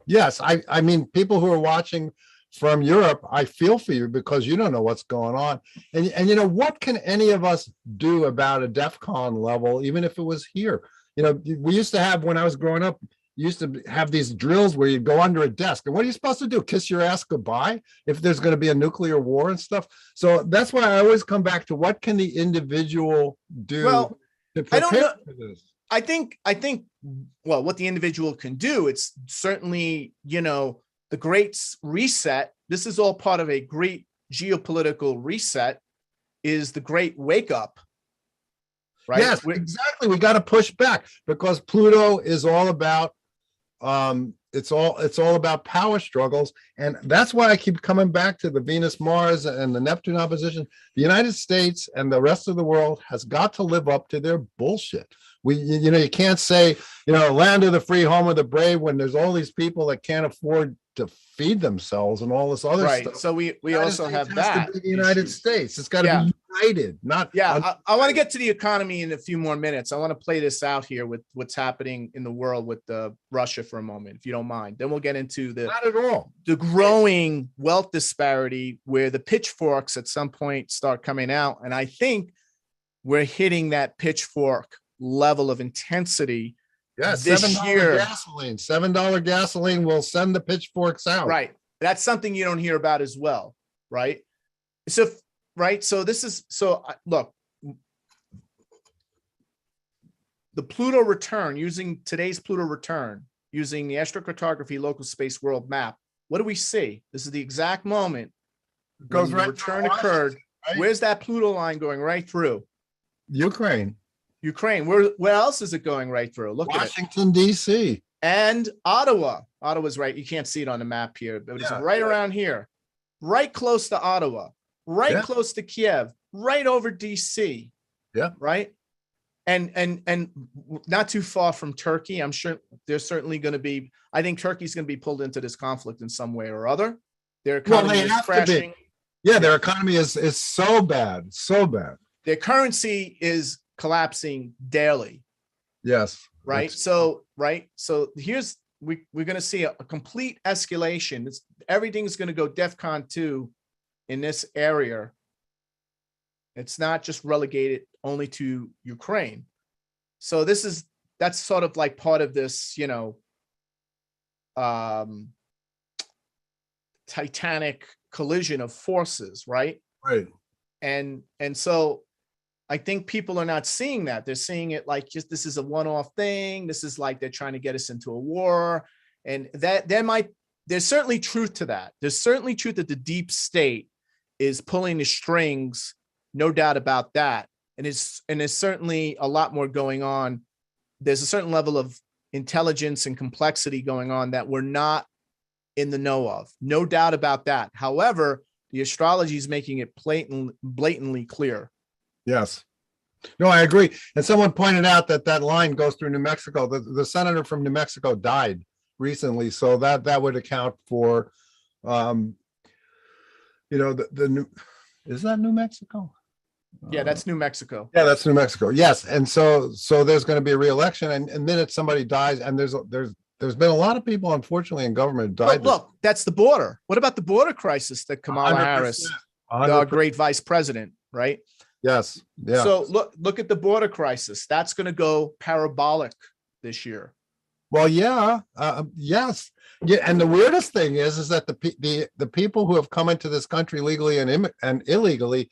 Yes, I mean, people who are watching from Europe, I feel for you because you don't know what's going on. And what can any of us do about a DEFCON level, even if it was here? We used to have, when I was growing up, used to have these drills where you go under a desk. And what are you supposed to do? Kiss your ass goodbye if there's going to be a nuclear war and stuff? So that's why I always come back to what can the individual do to prepare for this? I think, what the individual can do, it's certainly, the Great Reset. This is all part of a great geopolitical reset, is the Great Wake Up. Right? Yes, exactly. We got to push back because Pluto is all about it's all about power struggles, and that's why I keep coming back to the Venus-Mars and the Neptune opposition. The United States and the rest of the world has got to live up to their bullshit. You can't say land of the free, home of the brave when there's all these people that can't afford to feed themselves and all this other stuff. So we also have that. The United States, it's got to be united, not. I want to get to the economy in a few more minutes. I want to play this out here with what's happening in the world with Russia for a moment, if you don't mind. Then we'll get into not at all the growing wealth disparity, where the pitchforks at some point start coming out, and I think we're hitting that pitchfork level of intensity. Yeah, this year. $7 gasoline will send the pitchforks out. Right. That's something you don't hear about as well. Right. So this is, look, the Pluto return, using today's Pluto return, using the astrocartography local space world map. What do we see? This is the exact moment it goes when the return occurred. Right? Where's that Pluto line going? Right through Ukraine. Ukraine. Where else is it going right through? Look at it. Washington, DC. And Ottawa. Ottawa's right. You can't see it on the map here, but it's Yeah, right around here, right close to Ottawa, right Yeah. close to Kiev, right over DC. Yeah. Right. And not too far from Turkey. I'm sure there's certainly going to be, I think Turkey's going to be pulled into this conflict in some way or other. Their Well, economy they is have to be. crashing. Yeah, their economy is so bad, so bad. Their currency is collapsing daily. Yes. Right. It's- So here's, we're going to see a complete escalation. Everything's going to go DEFCON 2 in this area. It's not just relegated only to Ukraine. So that's sort of like part of this, titanic collision of forces, right? Right. And so I think people are not seeing that. They're seeing it like just this is a one-off thing. This is like they're trying to get us into a war. And there's certainly truth to that. There's certainly truth that the deep state is pulling the strings, no doubt about that. And there's certainly a lot more going on. There's a certain level of intelligence and complexity going on that we're not in the know of. No doubt about that. However, the astrology is making it blatantly clear. Yes. No, I agree. And someone pointed out that line goes through New Mexico. The senator from New Mexico died recently, so that would account for, the new. Is that New Mexico? Yeah, that's New Mexico. Yeah, that's New Mexico. Yes, and so there's going to be a re-election, and then if somebody dies, and there's been a lot of people, unfortunately, in government died. Look, that's the border. What about the border crisis that Kamala 100%, Harris, 100%. our great vice president, right? Yes. Yeah. So look at the border crisis. That's going to go parabolic this year. Well, yeah, yes, yeah, and the weirdest thing is that the people who have come into this country legally and illegally,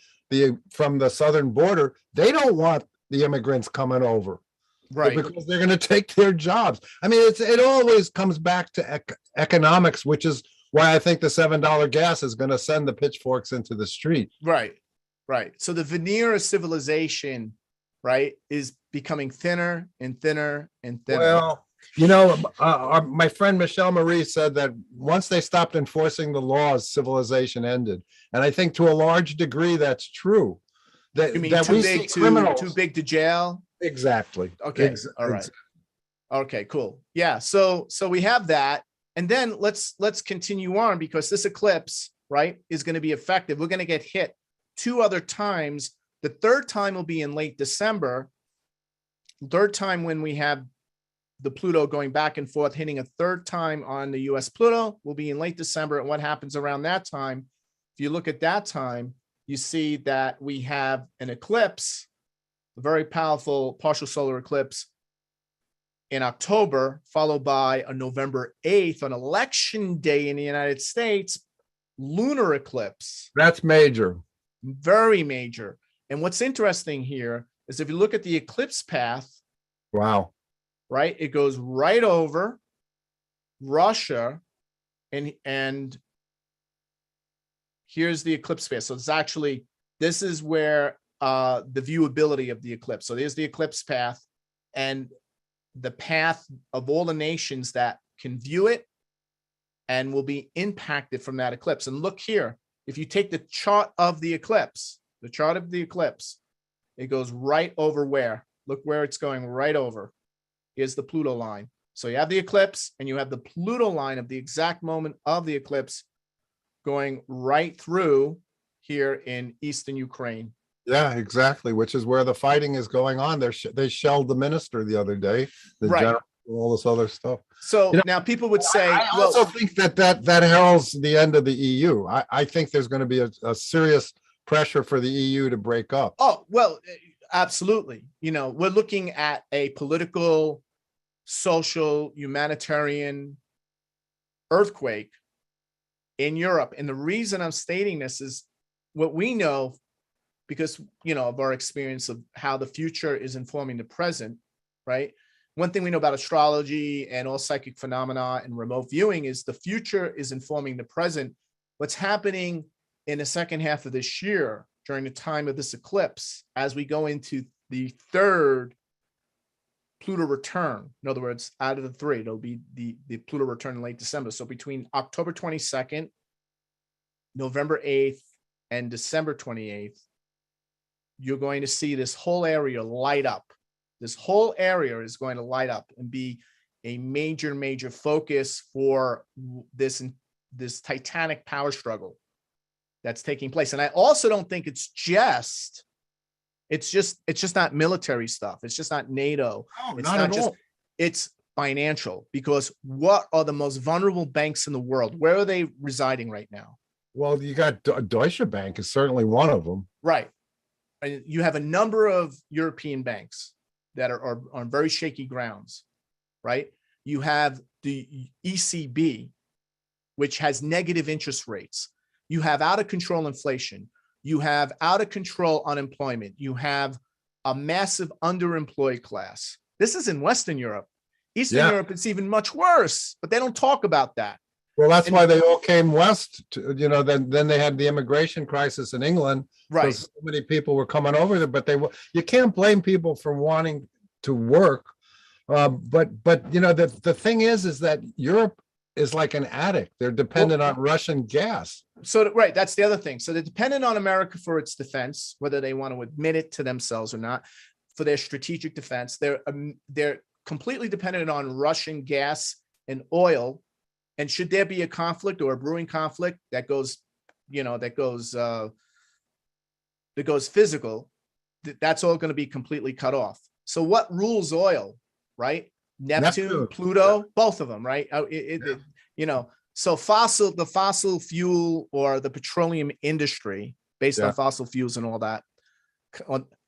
from the southern border, they don't want the immigrants coming over, Right. because they're going to take their jobs. I mean, it always comes back to economics, which is why I think the $7 gas is going to send the pitchforks into the street. Right. So the veneer of civilization, right, is becoming thinner and thinner and thinner. Well, my friend Michelle Marie said that once they stopped enforcing the laws, civilization ended. And I think to a large degree, that's true. You mean that too we big see criminals. too big to jail? Exactly. Okay. All right. Okay, cool. Yeah. So we have that. And then let's continue on, because this eclipse, right, is going to be effective. We're going to get hit 2 other times. The third time will be in late December. Third time when we have the Pluto going back and forth, hitting a third time on the US Pluto, will be in late December. And what happens around that time? If you look at that time, you see that we have an eclipse, a very powerful partial solar eclipse in October, followed by a November 8th on election day in the United States, lunar eclipse. That's major. Very major. And what's interesting here is if you look at the eclipse path, Wow. right, it goes right over Russia, and here's the eclipse path. So it's actually, this is where the viewability of the eclipse. So there's the eclipse path, and the path of all the nations that can view it and will be impacted from that eclipse. And look here, if you take the chart of the eclipse, it goes right over where? Look where it's going right over. Here's the Pluto line. So you have the eclipse and you have the Pluto line of the exact moment of the eclipse going right through here in eastern Ukraine. Yeah, exactly. Which is where the fighting is going on. They shelled the minister the other day, the Right. general, all this other stuff. So now people would say, I also think that heralds the end of the EU. I think there's going to be a serious pressure for the EU to break up. oh, well, absolutely. We're looking at a political, social, humanitarian earthquake in Europe. And the reason I'm stating this is what we know, because, of our experience of how the future is informing the present, right? One thing we know about astrology and all psychic phenomena and remote viewing is the future is informing the present. What's happening in the second half of this year during the time of this eclipse, as we go into the third Pluto return. In other words, out of the three, it'll be the Pluto return in late December. So between October 22nd, November 8th, and December 28th, you're going to see this whole area light up. This whole area is going to light up and be a major focus for this titanic power struggle that's taking place. And I also don't think it's just not military stuff. It's just not NATO. No, It's not not at just, all. it's financial, because what are the most vulnerable banks in the world? Where are they residing right now? Well, you got Deutsche Bank is certainly one of them. Right. And you have a number of European banks that are on very shaky grounds, right? You have the ECB, which has negative interest rates. You have out of control inflation. You have out of control unemployment. You have a massive underemployed class. This is in Western Europe. Eastern Yeah. Europe, it's even much worse, but they don't talk about that. Well, that's And- why they all came west. Then they had the immigration crisis in England. Right. Because so many people were coming over there, but you can't blame people for wanting to work. But the thing is that Europe is like an addict. They're dependent on Russian gas. So, right, that's the other thing. So they're dependent on America for its defense, whether they want to admit it to themselves or not, for their strategic defense. They're completely dependent on Russian gas and oil. And should there be a conflict or a brewing conflict that goes physical, that's all going to be completely cut off. So what rules oil, right? Neptune, Pluto, both of them, right? So the fossil fuel or the petroleum industry based on fossil fuels and all that,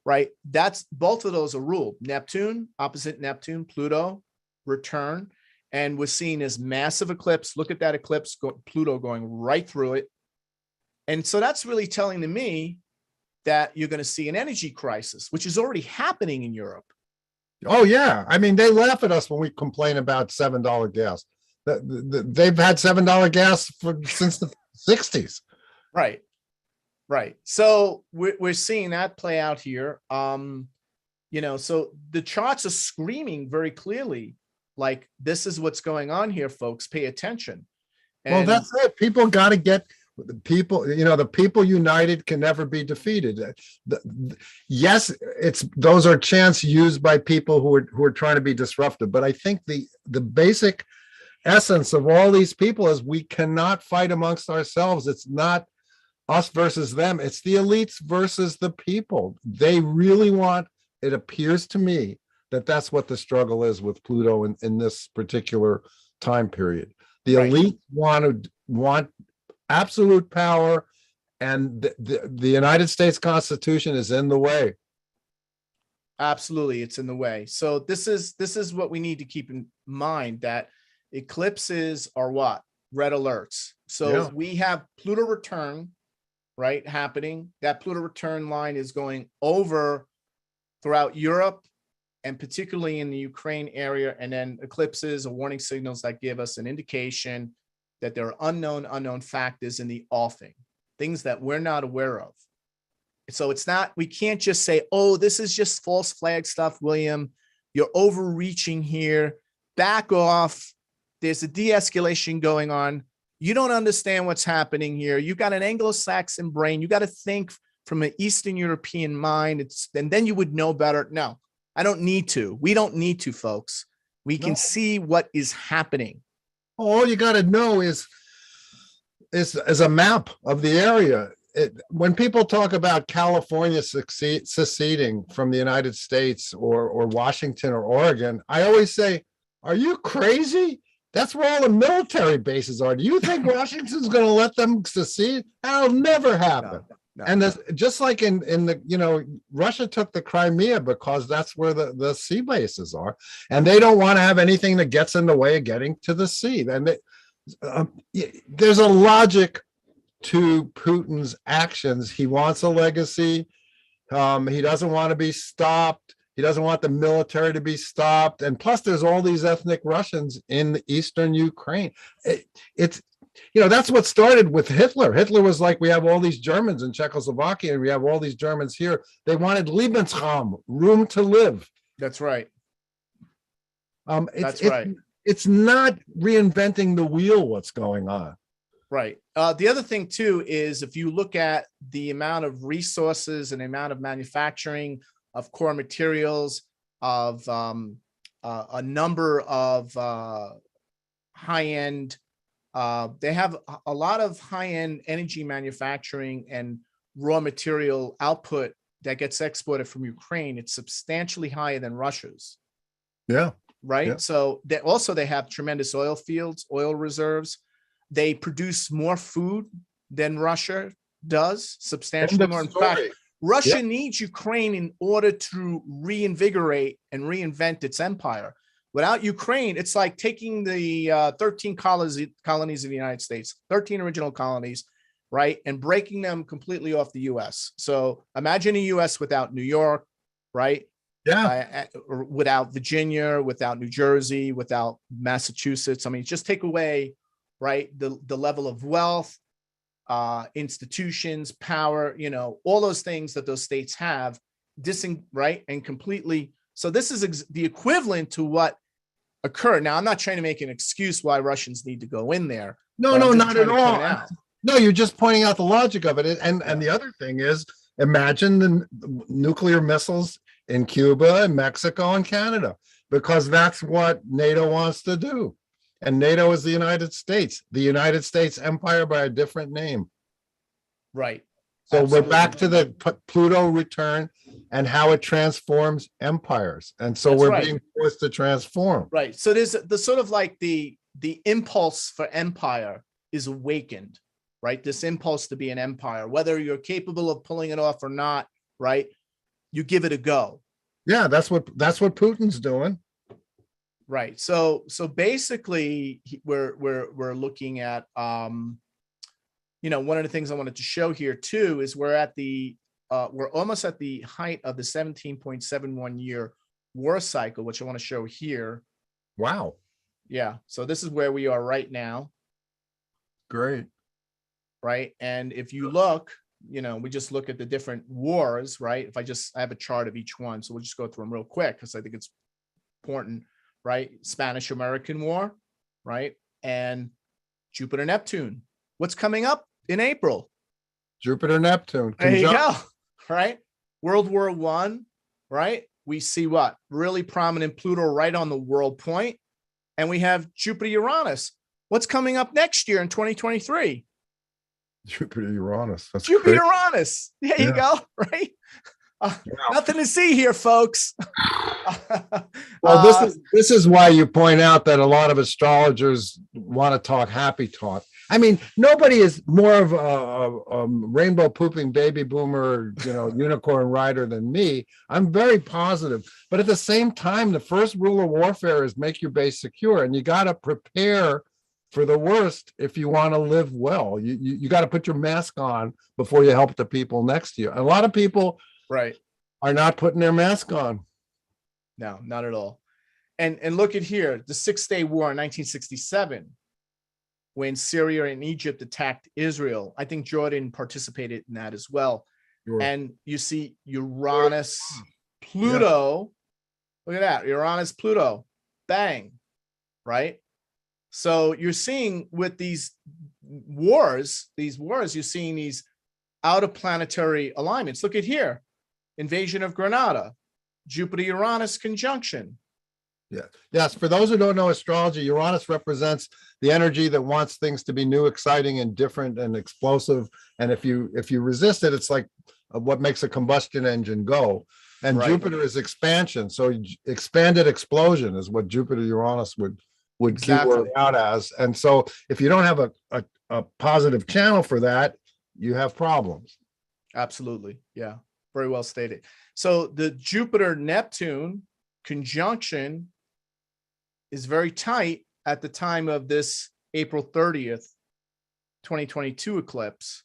right? That's both of those are ruled. Neptune, opposite Neptune, Pluto, return. And we're seeing this massive eclipse. Look at that eclipse, Pluto going right through it. And so that's really telling to me that you're going to see an energy crisis, which is already happening in Europe. Oh, yeah. I mean, they laugh at us when we complain about $7 gas. They've had $7 gas since the 60s. Right. So we're seeing that play out here. So the charts are screaming very clearly, like, this is what's going on here, folks. Pay attention. Well, that's it. People got to get the people united can never be defeated. Yes, those are chants used by people who are trying to be disruptive. But I think the basic essence of all these people is we cannot fight amongst ourselves. It's not us versus them. It's the elites versus the people. They really want, it appears to me, that's what the struggle is with Pluto in this particular time period. The elite want absolute power, and the United States Constitution is in the way. Absolutely, it's in the way. So this is what we need to keep in mind, that eclipses are what? Red alerts. So we have Pluto return, right, happening. That Pluto return line is going over throughout Europe, and particularly in the Ukraine area, and then eclipses or warning signals that give us an indication that there are unknown factors in the offing, things that we're not aware of. So we can't just say, oh, this is just false flag stuff, William. You're overreaching here. Back off. There's a de-escalation going on. You don't understand what's happening here. You got an Anglo-Saxon brain. You got to think from an Eastern European mind. And then you would know better. No. I don't need to. We don't need to, folks. We can see what is happening. All you got to know is a map of the area. When people talk about California seceding from the United States or Washington or Oregon, I always say, are you crazy? That's where all the military bases are. Do you think Washington's going to let them secede? That'll never happen. No. And just like in Russia took the Crimea because that's where the sea bases are, and they don't want to have anything that gets in the way of getting to the sea. And there's a logic to Putin's actions. He wants a legacy. He doesn't want to be stopped. He doesn't want the military to be stopped. And plus, there's all these ethnic Russians in the eastern Ukraine. You know, that's what started with Hitler. Hitler was like, we have all these Germans in Czechoslovakia, and we have all these Germans here. They wanted Lebensraum, room to live. That's right. It's That's right. it's not reinventing the wheel. What's going on? Right. The other thing too is if you look at the amount of resources and the amount of manufacturing of core materials, of a number of high-end, they have a lot of high-end energy manufacturing and raw material output that gets exported from Ukraine. It's substantially higher than Russia's. Yeah. Right. Yeah. So they have tremendous oil fields, oil reserves. They produce more food than Russia does, substantially more. In fact, Russia needs Ukraine in order to reinvigorate and reinvent its empire. Without Ukraine, it's like taking the 13 colonies of the United States, 13 original colonies, right, and breaking them completely off the U.S. So imagine a U.S. without New York, right? Yeah. Without Virginia, without New Jersey, without Massachusetts. I mean, just take away, right, the level of wealth, institutions, power, you know, all those things that those states have, right, and completely. So this is the equivalent to what occurred. Now, I'm not trying to make an excuse why Russians need to go in there. No, not at all. No, you're just pointing out the logic of it. And the other thing is, imagine the nuclear missiles in Cuba and Mexico and Canada, because that's what NATO wants to do. And NATO is the United States empire by a different name. Right. So Absolutely. We're back to the Pluto return and how it transforms empires. And so That's we're right. being forced to transform. Right. So there's the sort of like the impulse for empire is awakened, right? This impulse to be an empire, whether you're capable of pulling it off or not, right? You give it a go. Yeah, that's what Putin's doing. Right. So basically we're looking at you know, one of the things I wanted to show here too is we're almost at the height of the 17.71 year war cycle, which I want to show here. Wow. Yeah. So this is where we are right now. Great. Right. And if you look, you know, we just look at the different wars, right? I have a chart of each one. So we'll just go through them real quick because I think it's important, right? Spanish-American War, right? And Jupiter-Neptune. What's coming up in April? Jupiter-Neptune. There you go, right? World War I, right? We see what? Really prominent Pluto right on the world point. And we have Jupiter-Uranus. What's coming up next year in 2023? Jupiter-Uranus. Jupiter-Uranus. There you go, right? Nothing to see here, folks. Well, this is why you point out that a lot of astrologers want to talk happy talk. I mean, nobody is more of a rainbow pooping baby boomer, you know, unicorn rider than me. I'm very positive, but at the same time, the first rule of warfare is make your base secure, and you got to prepare for the worst if you want to live well. You got to put your mask on before you help the people next to you. A lot of people are not putting their mask on. No, not at all. And look at here, the 6-Day War in 1967, when Syria and Egypt attacked Israel. I think Jordan participated in that as well. Sure. And you see Uranus, Pluto. Yeah. Look at that, Uranus, Pluto, bang, right? So you're seeing with these wars, you're seeing these out of planetary alignments. Look at here, invasion of Grenada, Jupiter-Uranus conjunction. Yeah. Yes. For those who don't know astrology, Uranus represents the energy that wants things to be new, exciting, and different and explosive. And if you resist it, it's like what makes a combustion engine go. And Jupiter is expansion. So expanded explosion is what Jupiter-Uranus would keyword out as. And so if you don't have a positive channel for that, you have problems. Absolutely. Yeah. Very well stated. So the Jupiter-Neptune conjunction is very tight at the time of this April 30th, 2022 eclipse.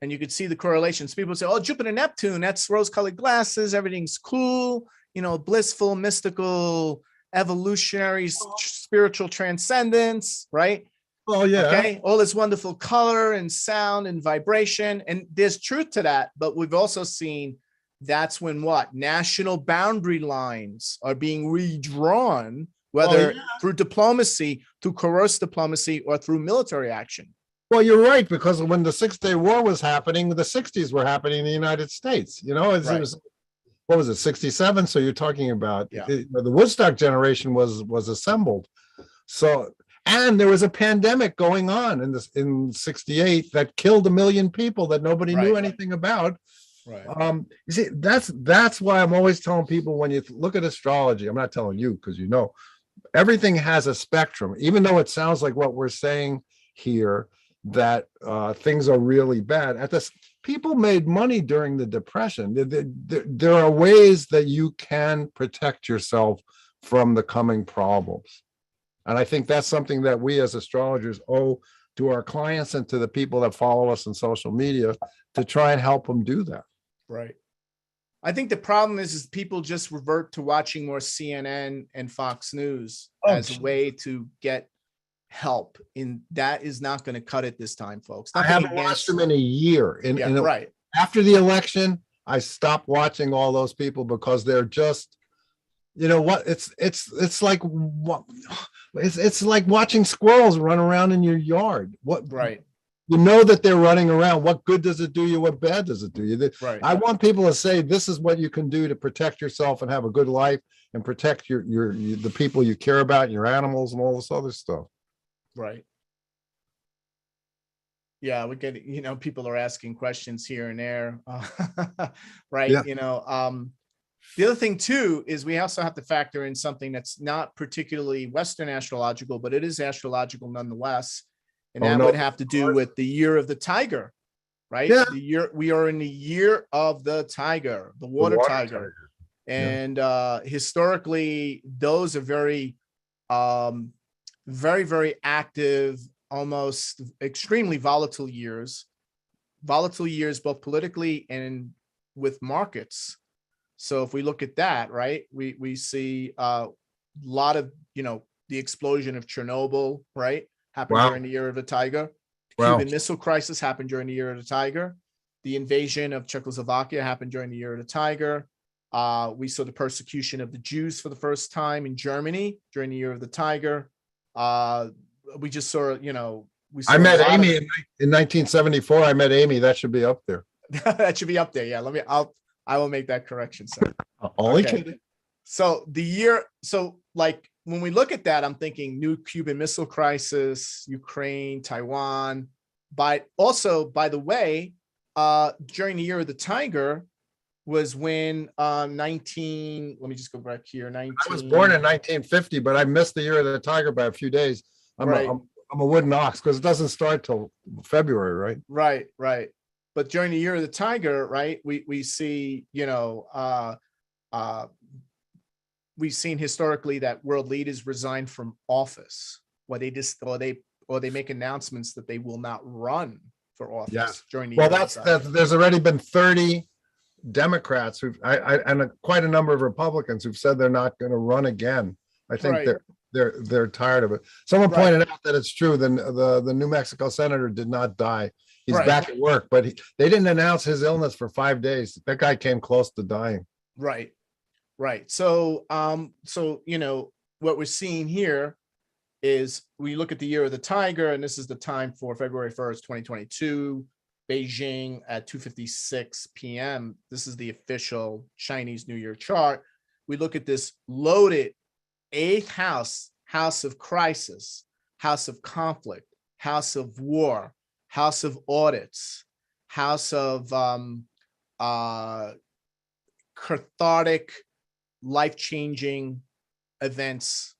And you could see the correlations. People say, oh, Jupiter-Neptune, that's rose-colored glasses. Everything's cool, you know, blissful, mystical, evolutionary spiritual transcendence, right? Well, yeah. Okay, all this wonderful color and sound and vibration, and there's truth to that. But we've also seen that's when what national boundary lines are being redrawn, whether through diplomacy, through coerced diplomacy, or through military action. Well, you're right, because when the 6-Day War was happening, the 60s were happening in the United States. You know, it was, what was it, 67? So you're talking about the Woodstock generation was assembled. So, and there was a pandemic going on in 68 that killed 1 million people that nobody knew anything about. Right. You see, that's why I'm always telling people, when you look at astrology, I'm not telling you because you know, everything has a spectrum, even though it sounds like what we're saying here, that things are really bad. At this, people made money during the Depression. There are ways that you can protect yourself from the coming problems. And I think that's something that we as astrologers owe to our clients and to the people that follow us on social media, to try and help them do that. Right. I think the problem is people just revert to watching more CNN and Fox News as a way to get help. And that is not going to cut it this time, folks. I haven't watched them in a year. Right. After the election, I stopped watching all those people because they're just, you know what, it's like what it's like watching squirrels run around in your yard. What, right? You know that they're running around. What good does it do you? What bad does it do you? Right. I want people to say, this is what you can do to protect yourself and have a good life and protect the people you care about, your animals and all this other stuff. Right. Yeah, we get, you know, people are asking questions here and there. Right. Yeah. You know, the other thing too is we also have to factor in something that's not particularly Western astrological, but it is astrological nonetheless. And that would have to do with the year of the tiger, right? Yeah. The year, we are in the year of the tiger, the water tiger. And historically, those are very, very active, almost extremely volatile years, both politically and with markets. So if we look at that, right, we see a lot of, you know, the explosion of Chernobyl, right? Happened during the year of the tiger. The Cuban Missile Crisis happened during the year of the tiger. The invasion of Czechoslovakia happened during the year of the tiger. We saw the persecution of the Jews for the first time in Germany during the year of the tiger. We just saw, you know, I met Amy in 1974. I met Amy. That should be up there. That should be up there. Yeah, I will make that correction, sir. Only kidding. So the year, so like when we look at that, I'm thinking new Cuban Missile Crisis, Ukraine, Taiwan. But also, by the way, during the year of the tiger was when let me just go back here. I was born in 1950, but I missed the year of the tiger by a few days. I'm a wooden ox because it doesn't start till February, right? Right. But during the year of the tiger, right, we see, you know, we've seen historically that world leaders resign from office, or they make announcements that they will not run for office during the year. Well, there's already been 30 Democrats and quite a number of Republicans who've said they're not going to run again. I think they're tired of it. Someone pointed out that it's true. The New Mexico senator did not die. He's back at work, but they didn't announce his illness for 5 days. That guy came close to dying. Right. So, you know, what we're seeing here is we look at the year of the tiger, and this is the time for February 1st, 2022, Beijing at 2:56 p.m. This is the official Chinese New Year chart. We look at this loaded 8th house, house of crisis, house of conflict, house of war, house of audits, house of cathartic, life-changing events.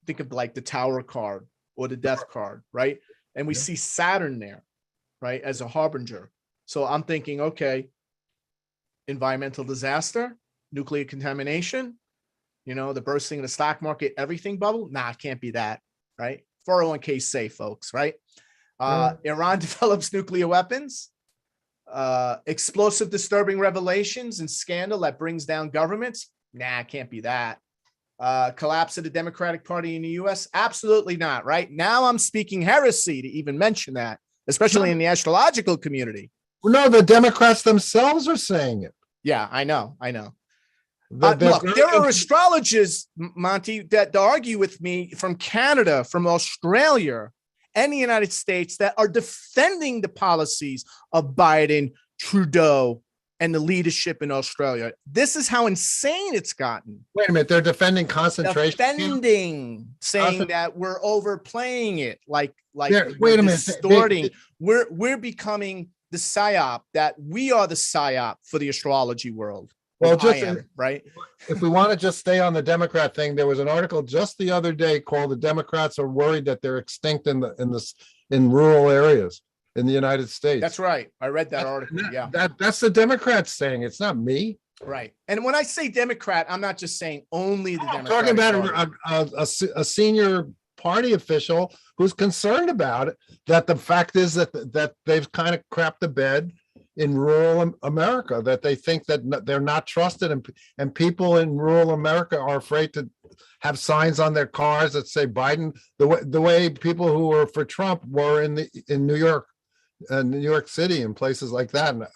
Think of like the Tower card or the Death card, right? And we see Saturn there, right, as a harbinger. So I'm thinking, okay, environmental disaster, nuclear contamination, you know, the bursting of the stock market, everything bubble. Nah, it can't be that, right? 401k safe, folks, right? Iran develops nuclear weapons, explosive, disturbing revelations and scandal that brings down governments. Nah, it can't be that. Collapse of the Democratic Party in the US? Absolutely not, right? Now I'm speaking heresy to even mention that, especially in the astrological community. No, the Democrats themselves are saying it. Yeah, I know. They're Look, very there are astrologers, Monty, that argue with me from Canada, from Australia, and the United States that are defending the policies of Biden, Trudeau, and the leadership in Australia. This is how insane it's gotten. Wait a minute, they're defending concentration camps? Saying that we're overplaying it, like wait a minute, distorting. We're becoming the psyop, that we are the psyop for the astrology world. Well, right. If we want to just stay on the Democrat thing, there was an article just the other day called "The Democrats Are Worried That They're Extinct in Rural Areas in the United States." That's right. I read that article. Yeah, that's the Democrats saying. It's not me. Right. And when I say Democrat, I'm not just saying only the Democrat. I'm talking about a senior party official who's concerned about it. That the fact is that they've kind of crapped the bed in rural America, that they think that they're not trusted, and people in rural America are afraid to have signs on their cars that say Biden, the way people who were for Trump were in New York, New York City and places like that. And,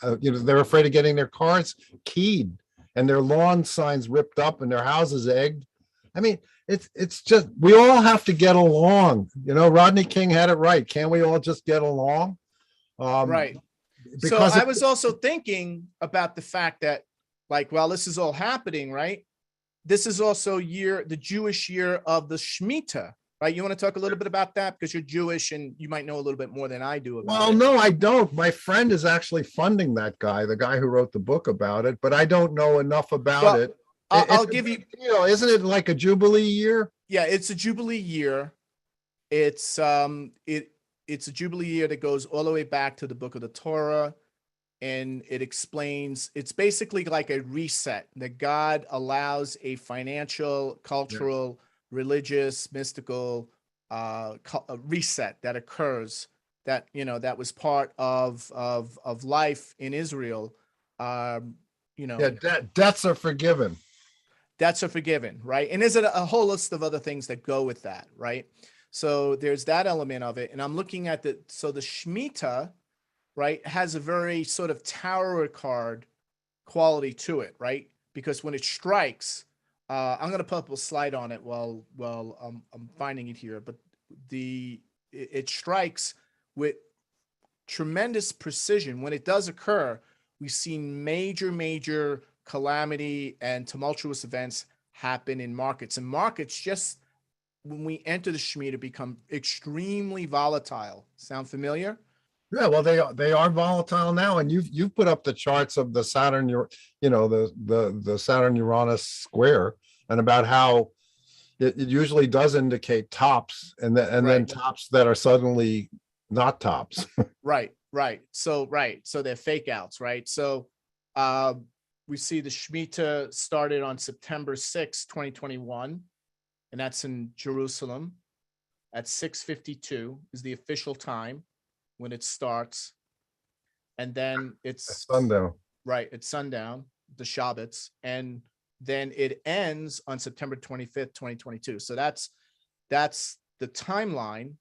they're afraid of getting their cars keyed and their lawn signs ripped up and their houses egged. I mean, it's just, we all have to get along. Rodney King had it right. Can't we all just get along? Right. So I was also thinking about the fact that, like, while this is all happening, right, this is also the Jewish year of the Shemitah, right? You want to talk a little bit about that because you're Jewish and you might know a little bit more than I do about it. Well, no, I don't. My friend is actually funding that guy, the guy who wrote the book about it, but I don't know enough about it. I'll give you, isn't it like a Jubilee year? Yeah, it's a Jubilee year. It's a Jubilee year that goes all the way back to the book of the Torah. And it explains, it's basically like a reset that God allows a financial, cultural, religious, mystical reset that occurs, that, that was part of life in Israel. Debts are forgiven. Debts are forgiven, right? And there's a whole list of other things that go with that, right? So there's that element of it. And I'm looking at the Shemitah, right, has a very sort of tarot card quality to it, right? Because when it strikes, I'm going to put up a slide on it while I'm finding it here, but it strikes with tremendous precision. When it does occur, we've seen major calamity and tumultuous events happen in markets. And markets, just when we enter the Shemitah, become extremely volatile. Sound familiar? Yeah, well, they are volatile now, and you've put up the charts of the Saturn, the Saturn Uranus square, and about how it usually does indicate tops, and then tops that are suddenly not tops. Right. So they're fake outs, right? So we see the Shemitah started on September 6, 2021, and that's in Jerusalem at 6:52 is the official time when it starts. And then it's sundown. Right, it's sundown, the Shabbats, and then it ends on September 25th, 2022. So that's the timeline.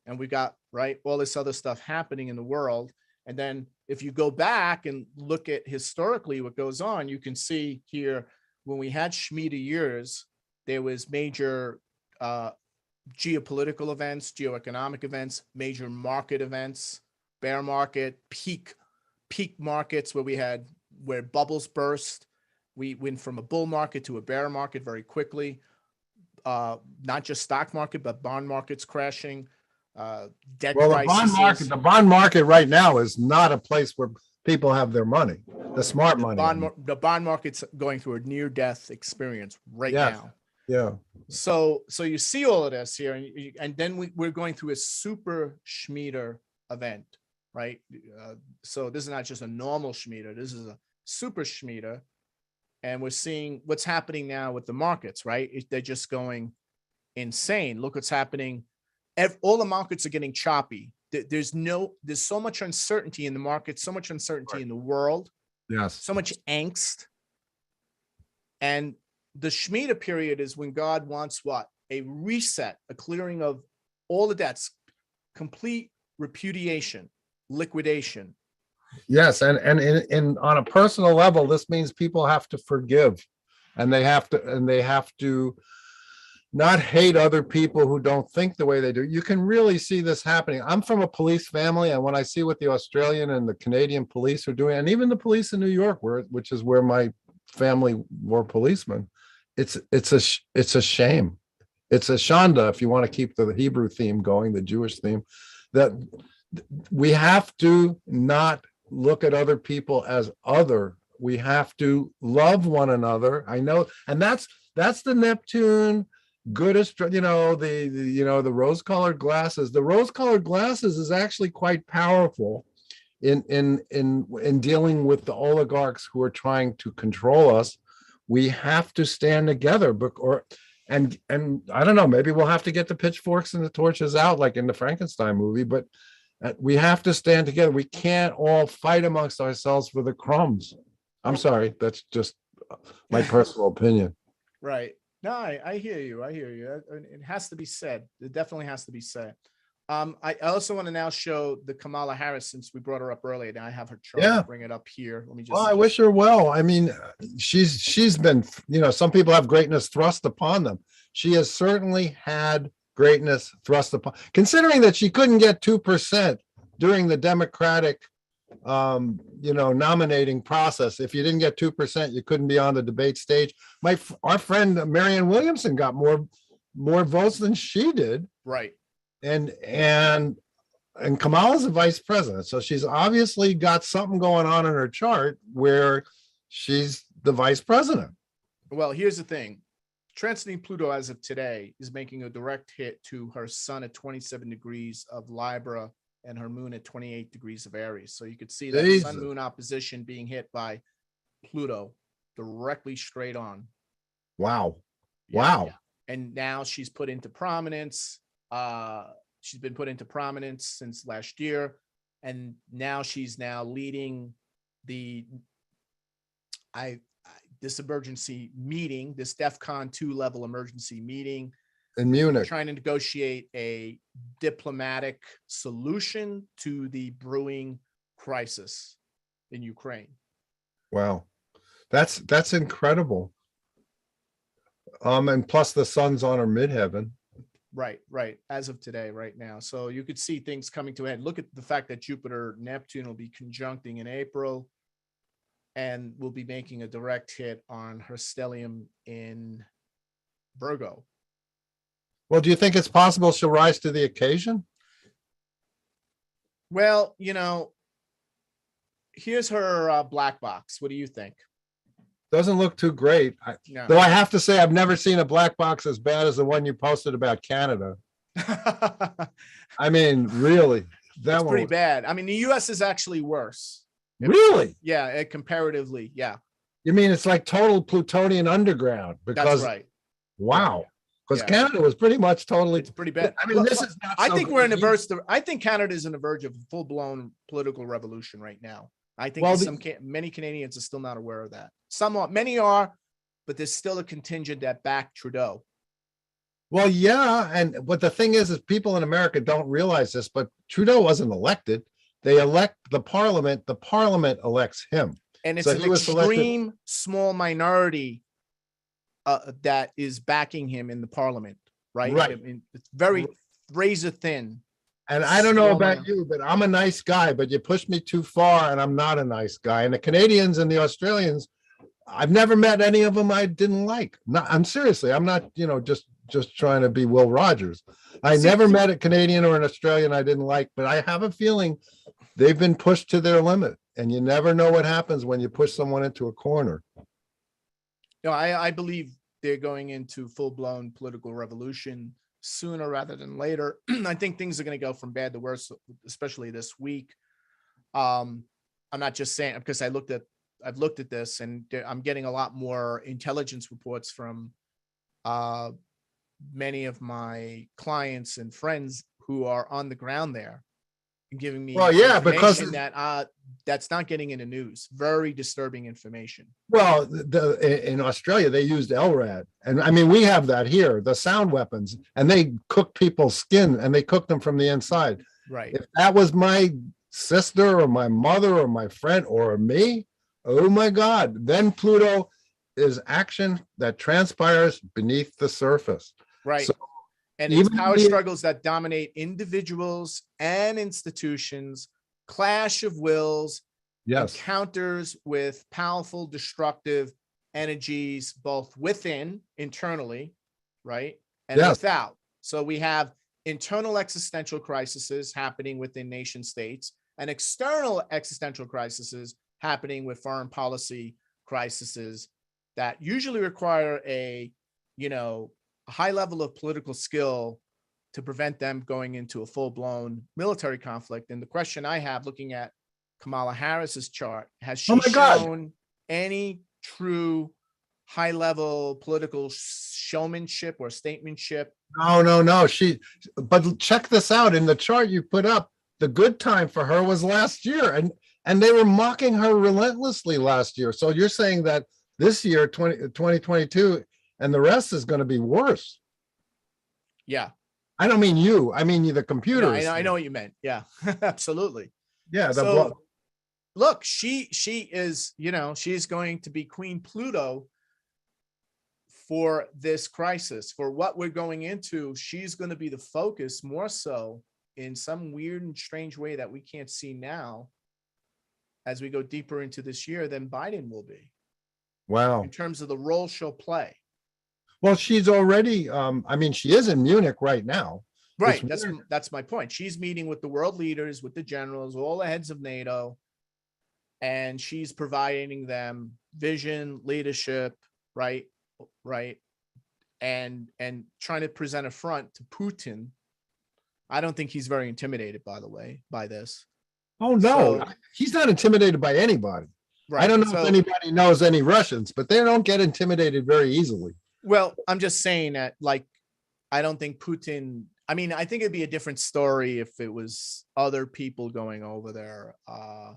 And we got, right, all this other stuff happening in the world. And then if you go back and look at historically what goes on, you can see here when we had Shemitah years, there was major geopolitical events, geoeconomic events, major market events, bear market, peak markets where bubbles burst. We went from a bull market to a bear market very quickly. Not just stock market, but bond markets crashing. Debt crises. The bond market right now is not a place where people have their money, the smart money. The bond market's going through a near-death experience now. Yeah. So you see all of this here, and then we're going through a super Shemitah event, right? So this is not just a normal Shemitah. This is a super Shemitah, and we're seeing what's happening now with the markets, right? They're just going insane. Look what's happening. All the markets are getting choppy. There's so much uncertainty in the market, so much uncertainty in the world. Yes. So much angst. And the Shemitah period is when God wants what? A reset, a clearing of all the debts, complete repudiation, liquidation. Yes, and in on a personal level, this means people have to forgive, and they have to not hate other people who don't think the way they do. You can really see this happening. I'm from a police family, and when I see what the Australian and the Canadian police are doing, and even the police in New York, which is where my family were policemen, it's a shame. It's a shanda, if you want to keep the Hebrew theme going, the Jewish theme, that we have to not look at other people as other. We have to love one another. I know, and that's the Neptune goodest, the rose-colored glasses. The rose-colored glasses is actually quite powerful in dealing with the oligarchs who are trying to control us. We have to stand together, and I don't know, maybe we'll have to get the pitchforks and the torches out like in the Frankenstein movie, but we have to stand together. We can't all fight amongst ourselves for the crumbs. I'm sorry, that's just my personal opinion. Right. No, I hear you. I hear you. It has to be said. It definitely has to be said. I also want to now show the Kamala Harris, since we brought her up earlier, and I have her chart. Yeah. I'll bring it up here. Let me just. Well, I wish her well. I mean, she's been, some people have greatness thrust upon them. She has certainly had greatness thrust upon, considering that she couldn't get 2% during the Democratic nominating process. If you didn't get 2%, you couldn't be on the debate stage. Our friend Marianne Williamson got more votes than she did. Right. And Kamala's the vice president, so she's obviously got something going on in her chart where she's the vice president. Well, here's the thing. Transiting Pluto as of today is making a direct hit to her sun at 27 degrees of Libra and her moon at 28 degrees of Aries. So you could see that sun moon opposition being hit by Pluto directly straight on. Wow. Yeah. Wow. And now she's put into prominence. She's been put into prominence since last year. And now she's leading this emergency meeting, this DEFCON 2 level emergency meeting in Munich, trying to negotiate a diplomatic solution to the brewing crisis in Ukraine. Wow. That's incredible. And plus the sun's on her midheaven. Right. As of today, right now. So you could see things coming to an end. Look at the fact that Jupiter, Neptune will be conjuncting in April and will be making a direct hit on her stellium in Virgo. Well, do you think it's possible she'll rise to the occasion? Well, here's her black box. What do you think? Doesn't look too great. No. Though I have to say, I've never seen a black box as bad as the one you posted about Canada. I mean, really, that's pretty bad. I mean, the U.S. is actually worse. Really? Yeah, comparatively, yeah. You mean it's like total Plutonian underground? Because, that's right. Wow. Because Canada was pretty much totally. It's pretty bad. I mean, this is not. I think we're in the verge. I think Canada is on the verge of a full-blown political revolution right now. I think many Canadians are still not aware of that. Many are, but there's still a contingent that back Trudeau. Well, yeah, but the thing is people in America don't realize this, but Trudeau wasn't elected. They elect the parliament. The parliament elects him. And it's an extreme small minority that is backing him in the parliament, right? Right. I mean, it's very razor thin. And I don't know about you, but I'm a nice guy, but you push me too far and I'm not a nice guy. And the Canadians and the Australians, I've never met any of them I didn't like. I'm seriously, I'm not, just trying to be Will Rogers. I never met a Canadian or an Australian I didn't like, but I have a feeling they've been pushed to their limit. And you never know what happens when you push someone into a corner. I believe they're going into full-blown political revolution sooner rather than later. I think things are going to go from bad to worse, especially this week. I'm not just saying because I've looked at this and I'm getting a lot more intelligence reports from many of my clients and friends who are on the ground there. and giving me Well, yeah, because information that that's not getting in the news. Very disturbing information. well, in Australia they used LRAD, and I mean we have that here, the sound weapons, and they cook people's skin and they cook them from the inside. Right. If that was my sister or my mother or my friend or me, oh my God, then Pluto is action that transpires beneath the surface. Right. So and it's even power the- struggles that dominate individuals and institutions, clash of wills, Yes, encounters with powerful destructive energies, both within, internally, right? And Yes. without. So we have internal existential crises happening within nation states and external existential crises happening with foreign policy crises that usually require a high level of political skill to prevent them going into a full-blown military conflict. And the question I have looking at Kamala Harris's chart, has she Oh my God. shown any true high-level political showmanship or statementship? no. But check this out in the chart you put up. The good time for her was last year, and they were mocking her relentlessly last year. So you're saying that this year, 2022, and the rest is going to be worse. Yeah. I don't mean you. I mean the No, computers. I know what you meant. Yeah, absolutely. Yeah. So look, she is, she's going to be Queen Pluto for this crisis, for what we're going into. She's going to be the focus more so in some weird and strange way that we can't see now as we go deeper into this year than Biden will be Wow. in terms of the role she'll play. Well, she's already. I mean, she is in Munich right now. Right. It's weird. That's my point. She's meeting with the world leaders, with the generals, all the heads of NATO, and she's providing them vision, leadership, right, and trying to present a front to Putin. I don't think he's very intimidated, by the way, by this. Oh no, So- he's not intimidated by anybody. Right. I don't know So- if anybody knows any Russians, but they don't get intimidated very easily. Well, I'm just saying that, like, I don't think Putin. I mean, I think it'd be a different story if it was other people going over there. I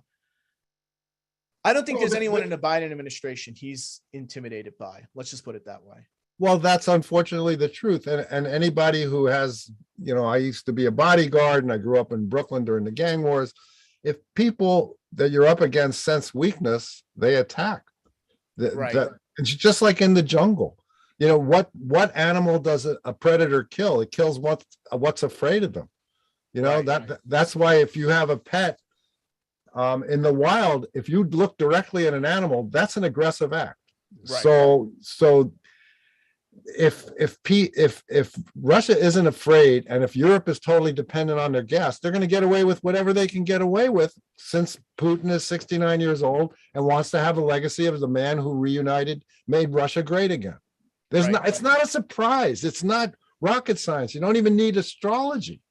don't think Well, there's the- anyone in the Biden administration he's intimidated by. Let's just put it that way. Well, that's unfortunately the truth. And anybody who has, I used to be a bodyguard and I grew up in Brooklyn during the gang wars. If people that you're up against sense weakness, they attack. Right. It's just like in the jungle. What animal does a predator kill? It kills what's afraid of them. Right. That's why if you have a pet in the wild, if you look directly at an animal, that's an aggressive act. Right. So if Russia isn't afraid, and if Europe is totally dependent on their gas, they're going to get away with whatever they can get away with, since Putin is 69 years old and wants to have a legacy of the man who made Russia great again. Right. It's not a surprise. It's not rocket science. You don't even need astrology.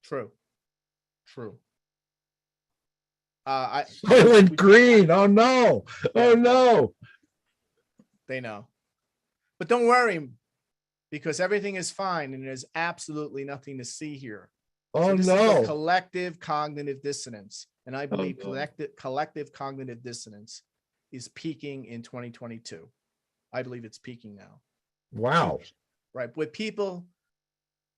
True. Soylent Green. Oh no. Oh no. They know, but don't worry, because everything is fine and there's absolutely nothing to see here. Oh So this is the no. collective cognitive dissonance, and I believe no. collective cognitive dissonance is peaking in 2022. I believe it's peaking now. Wow. Right. With people,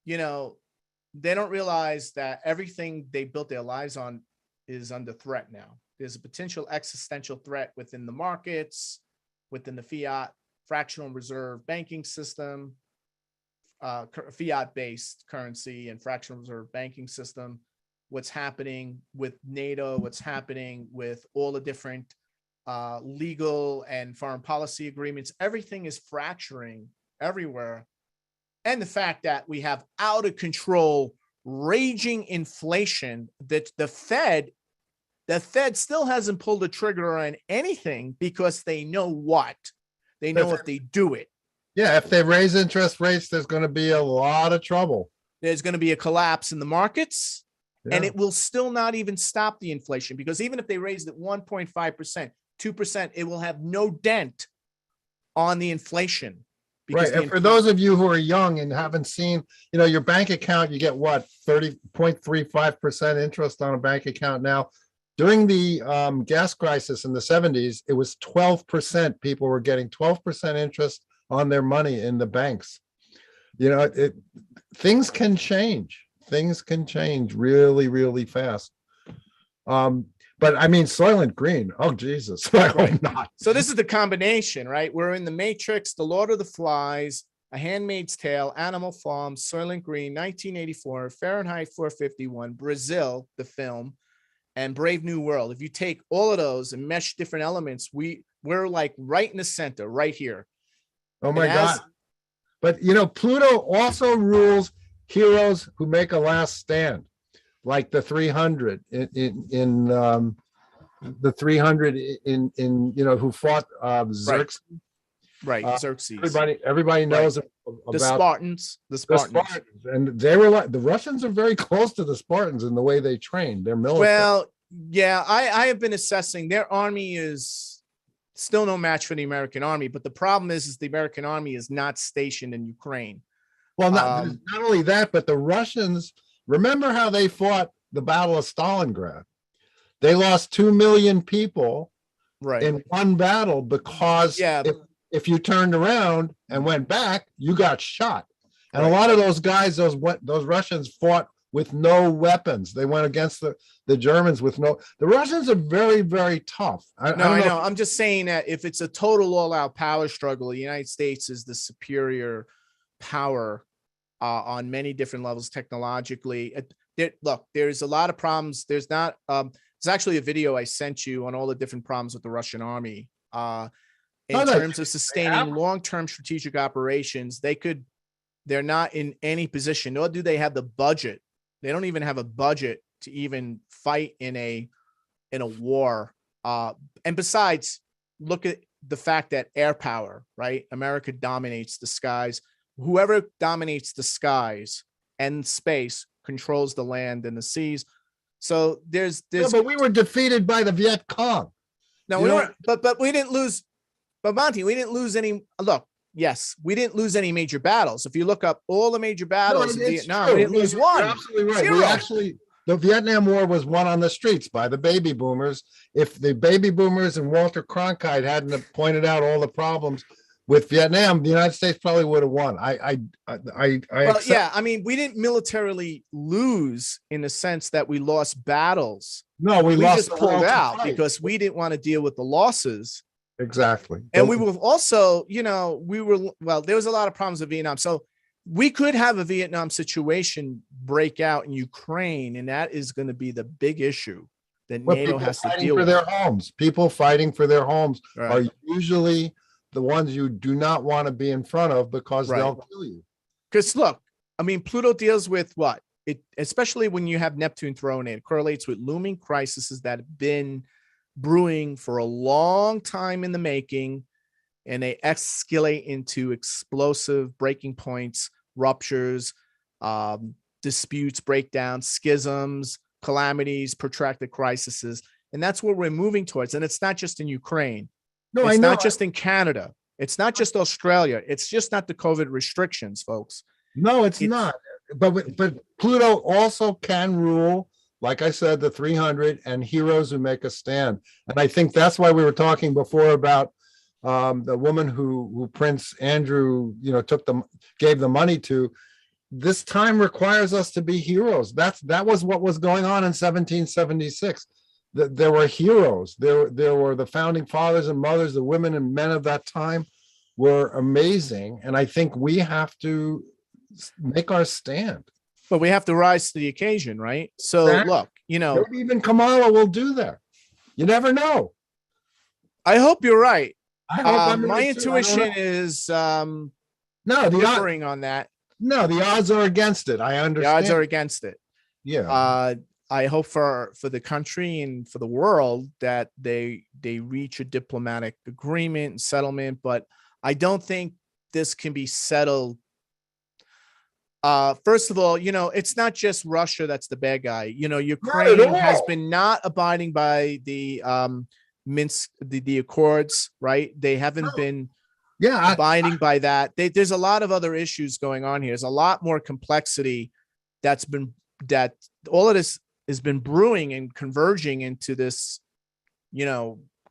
they don't realize that everything they built their lives on is under threat now. There's a potential existential threat within the markets, within the fiat fractional reserve banking system, fiat-based currency and fractional reserve banking system. What's happening with NATO, what's happening with all the different legal and foreign policy agreements, everything is fracturing everywhere. And the fact that we have out of control, raging inflation, that the Fed still hasn't pulled the trigger on anything, because they know what? They know if they do it, Yeah, if they raise interest rates, there's going to be a lot of trouble. there's going to be a collapse in the markets. And Yeah. it will still not even stop the inflation, because even if they raised it 1.5%, 2%, it will have no dent on the inflation, because Right. And for those of you who are young and haven't seen, your bank account, you get what, 30.35% interest on a bank account now. During the gas crisis in the 70s, it was 12%. People were getting 12% interest on their money in the banks. Things can change. Things can change really, really fast. But I mean, Soylent Green. Oh, Jesus. I hope not. So this is the combination, right? We're in the Matrix, The Lord of the Flies, A Handmaid's Tale, Animal Farm, Soylent Green, 1984, Fahrenheit 451, Brazil, the film, and Brave New World. If you take all of those and mesh different elements, we're like right in the center, right here. Oh my God. But Pluto also rules heroes who make a last stand, like the 300 in the 300 in who fought Xerxes. Right, Xerxes. Everybody knows about the Spartans. And they were like, the Russians are very close to the Spartans in the way they train. Their military. Well, yeah, I have been assessing their army is still no match for the American army, but the problem is the American army is not stationed in Ukraine. Well, not only that, but the Russians, remember how they fought the Battle of Stalingrad? They lost 2 million people in one battle because if you turned around and went back, you got shot. And a lot of those guys, those Russians fought with no weapons. They went against the Germans with no. The Russians are very, very tough. I know. I'm just saying that if it's a total all-out power struggle, the United States is the superior power on many different levels technologically. Look, there's a lot of problems. There's actually a video I sent you on all the different problems with the Russian army. In terms of sustaining long-term strategic operations, they're not in any position, nor do they have the budget. They don't even have a budget to even fight in a war. And besides, look at the fact that air power, right? America dominates the skies. Whoever dominates the skies and space controls the land and the seas. So there's but we were defeated by the Viet Cong. No, we weren't, but we didn't lose. But Monte, we didn't lose any. Look, yes, we didn't lose any major battles. If you look up all the major battles in Vietnam, we didn't lose one. You're absolutely right. Zero. The Vietnam War was won on the streets by the baby boomers. If the baby boomers and Walter Cronkite hadn't have pointed out all the problems with Vietnam, the United States probably would have won. Yeah, I mean, we didn't militarily lose in the sense that we lost battles. No, we lost, just pulled out because we didn't want to deal with the losses. Exactly. And we were also, there was a lot of problems with Vietnam. So we could have a Vietnam situation break out in Ukraine, and that is going to be the big issue that NATO has to deal with. Their homes. People fighting for their homes are usually the ones you do not want to be in front of because they'll kill you. Because look, I mean, Pluto deals with what? Especially when you have Neptune thrown in, it correlates with looming crises that have been brewing for a long time in the making, and they escalate into explosive breaking points, ruptures, disputes, breakdowns, schisms, calamities, protracted crises. And that's what we're moving towards. And it's not just in Ukraine. No, it's not just in Canada. It's not just Australia. It's just not the COVID restrictions, folks. No, it's not. But Pluto also can rule, like I said, the 300 and heroes who make a stand. And I think that's why we were talking before about the woman who Prince Andrew, gave the money to. This time requires us to be heroes. That was what was going on in 1776. There were heroes. There were the founding fathers and mothers, the women and men of that time were amazing. And I think we have to make our stand. But we have to rise to the occasion, right? So look, maybe even Kamala will do that. You never know. I hope you're right. I hope my intuition is differing on that. No, the odds are against it. I understand. The odds are against it. Yeah. I hope for the country and for the world that they reach a diplomatic agreement and settlement, but I don't think this can be settled. First of all, it's not just Russia that's the bad guy. Ukraine has been not abiding by the Minsk, the Accords, right? They haven't been Yeah, abiding by that. There's a lot of other issues going on here. There's a lot more complexity that all of this has been brewing and converging into this,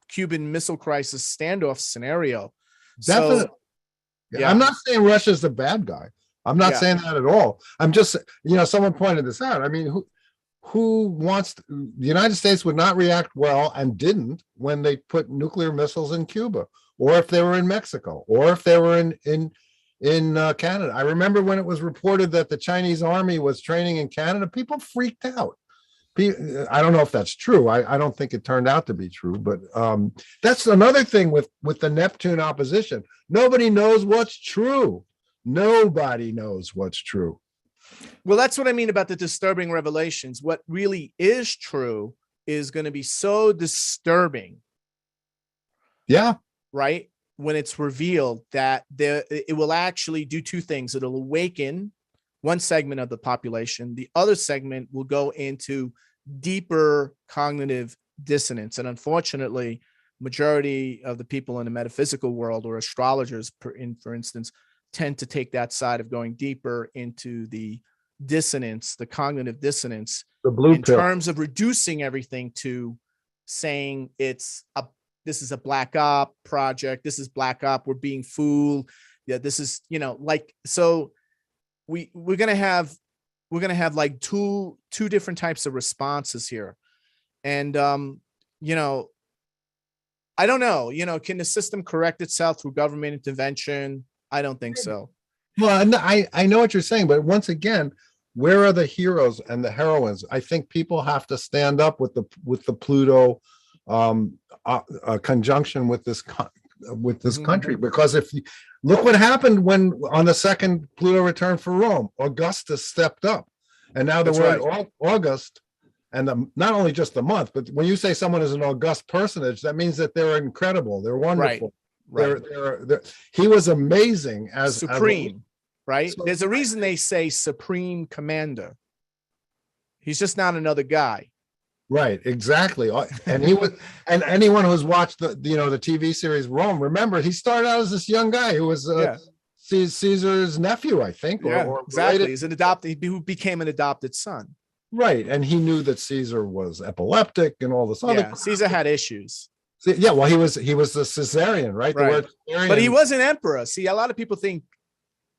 Cuban Missile Crisis standoff scenario. definitely. So, yeah. I'm not saying Russia's the bad guy. I'm not saying that at all. I'm just, someone pointed this out. I mean, who wants the United States would not react well and didn't when they put nuclear missiles in Cuba, or if they were in Mexico, or if they were in Canada. I remember when it was reported that the Chinese army was training in Canada, people freaked out. I don't know if that's true. I don't think it turned out to be true, but that's another thing with the Neptune opposition. Nobody knows what's true. Nobody knows what's true. Well, that's what I mean about the disturbing revelations. What really is true is going to be so disturbing. Yeah. Right? When it's revealed that it will actually do two things. It'll awaken one segment of the population. The other segment will go into deeper cognitive dissonance. And unfortunately, majority of the people in the metaphysical world, or astrologers, for instance, tend to take that side of going deeper into the dissonance, the cognitive dissonance, The blue in pill. terms of reducing everything to saying this is a black op project. This is black op. We're being fooled. Yeah, this is, so we're gonna have like two different types of responses here, and I don't know. Can the system correct itself through government intervention? I don't think so. Well, I know what you're saying, but once again, where are the heroes and the heroines? I think people have to stand up with the Pluto conjunction with this country, because if you look what happened when on the second Pluto return for Rome, Augustus stepped up, and now the word August, and not only just the month, but when you say someone is an august personage, that means that they're incredible, they're wonderful. Right. He was amazing as supreme, right? So, there's a reason they say supreme commander. He's just not another guy. Right, exactly. And he was, and anyone who's watched the TV series Rome, remember he started out as this young guy who was Caesar's nephew, I think. Or exactly. related. He's an adopted, who became an adopted son. Right, and he knew that Caesar was epileptic and all this other. Caesar had issues. Yeah, well, he was the Caesarian, right? The word Caesarian. But he wasn't emperor. See, a lot of people think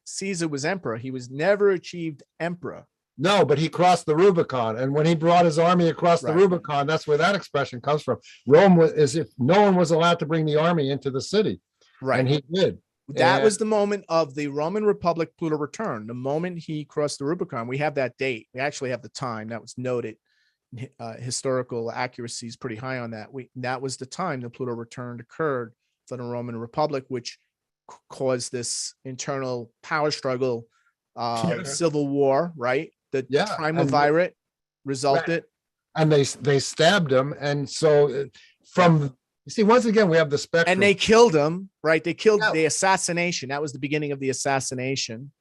Caesar was emperor. He was never achieved emperor. No, but he crossed the Rubicon, and when he brought his army across the Rubicon, that's where that expression comes from. Rome was as if no one was allowed to bring the army into the city, and he did. That was the moment of the Roman Republic Pluto return. The moment he crossed the Rubicon, we have that date. We actually have the time that was noted. Historical accuracy is pretty high on that. That was the time the Pluto return occurred for the Roman Republic, which caused this internal power struggle, civil war, right? The triumvirate resulted. And they stabbed him. And so you see, once again, we have the spectrum. And they killed him, right? They killed the assassination. That was the beginning of the assassination.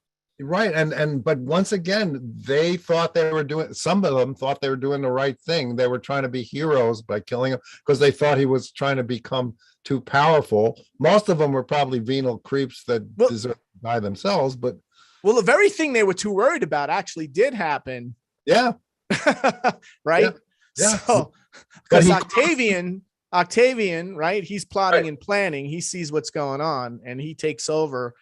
Right. But once again, they thought some of them thought they were doing the right thing. They were trying to be heroes by killing him because they thought he was trying to become too powerful. Most of them were probably venal creeps that deserve to die themselves. But the very thing they were too worried about actually did happen. Yeah. Right. Yeah. So, because Octavian, right? He's plotting and planning. He sees what's going on and he takes over.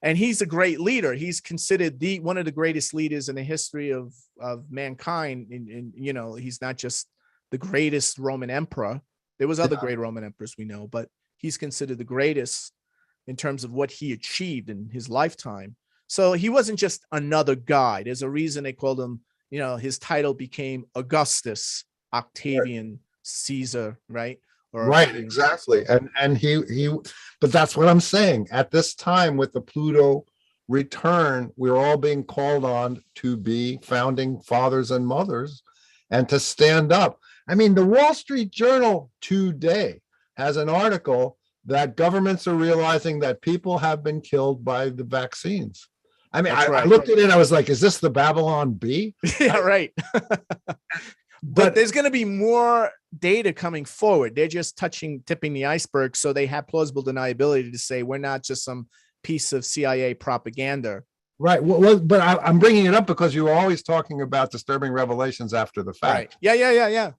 And he's a great leader. He's considered one of the greatest leaders in the history of mankind. And he's not just the greatest Roman emperor. There was other great Roman emperors we know, but he's considered the greatest in terms of what he achieved in his lifetime. So he wasn't just another guy. There's a reason they called him, his title became Augustus, Octavian, Caesar, right? Right, exactly. And he but that's what I'm saying. At this time with the Pluto return, we're all being called on to be founding fathers and mothers and to stand up. I mean, the Wall Street Journal today has an article that governments are realizing that people have been killed by the vaccines. I mean, I looked at it, I was like, is this the Babylon Bee? Yeah, right. But there's going to be more data coming forward. They're just tipping the iceberg. So they have plausible deniability to say we're not just some piece of CIA propaganda. Right. Well, but I'm bringing it up because you were always talking about disturbing revelations after the fact. Right. Yeah.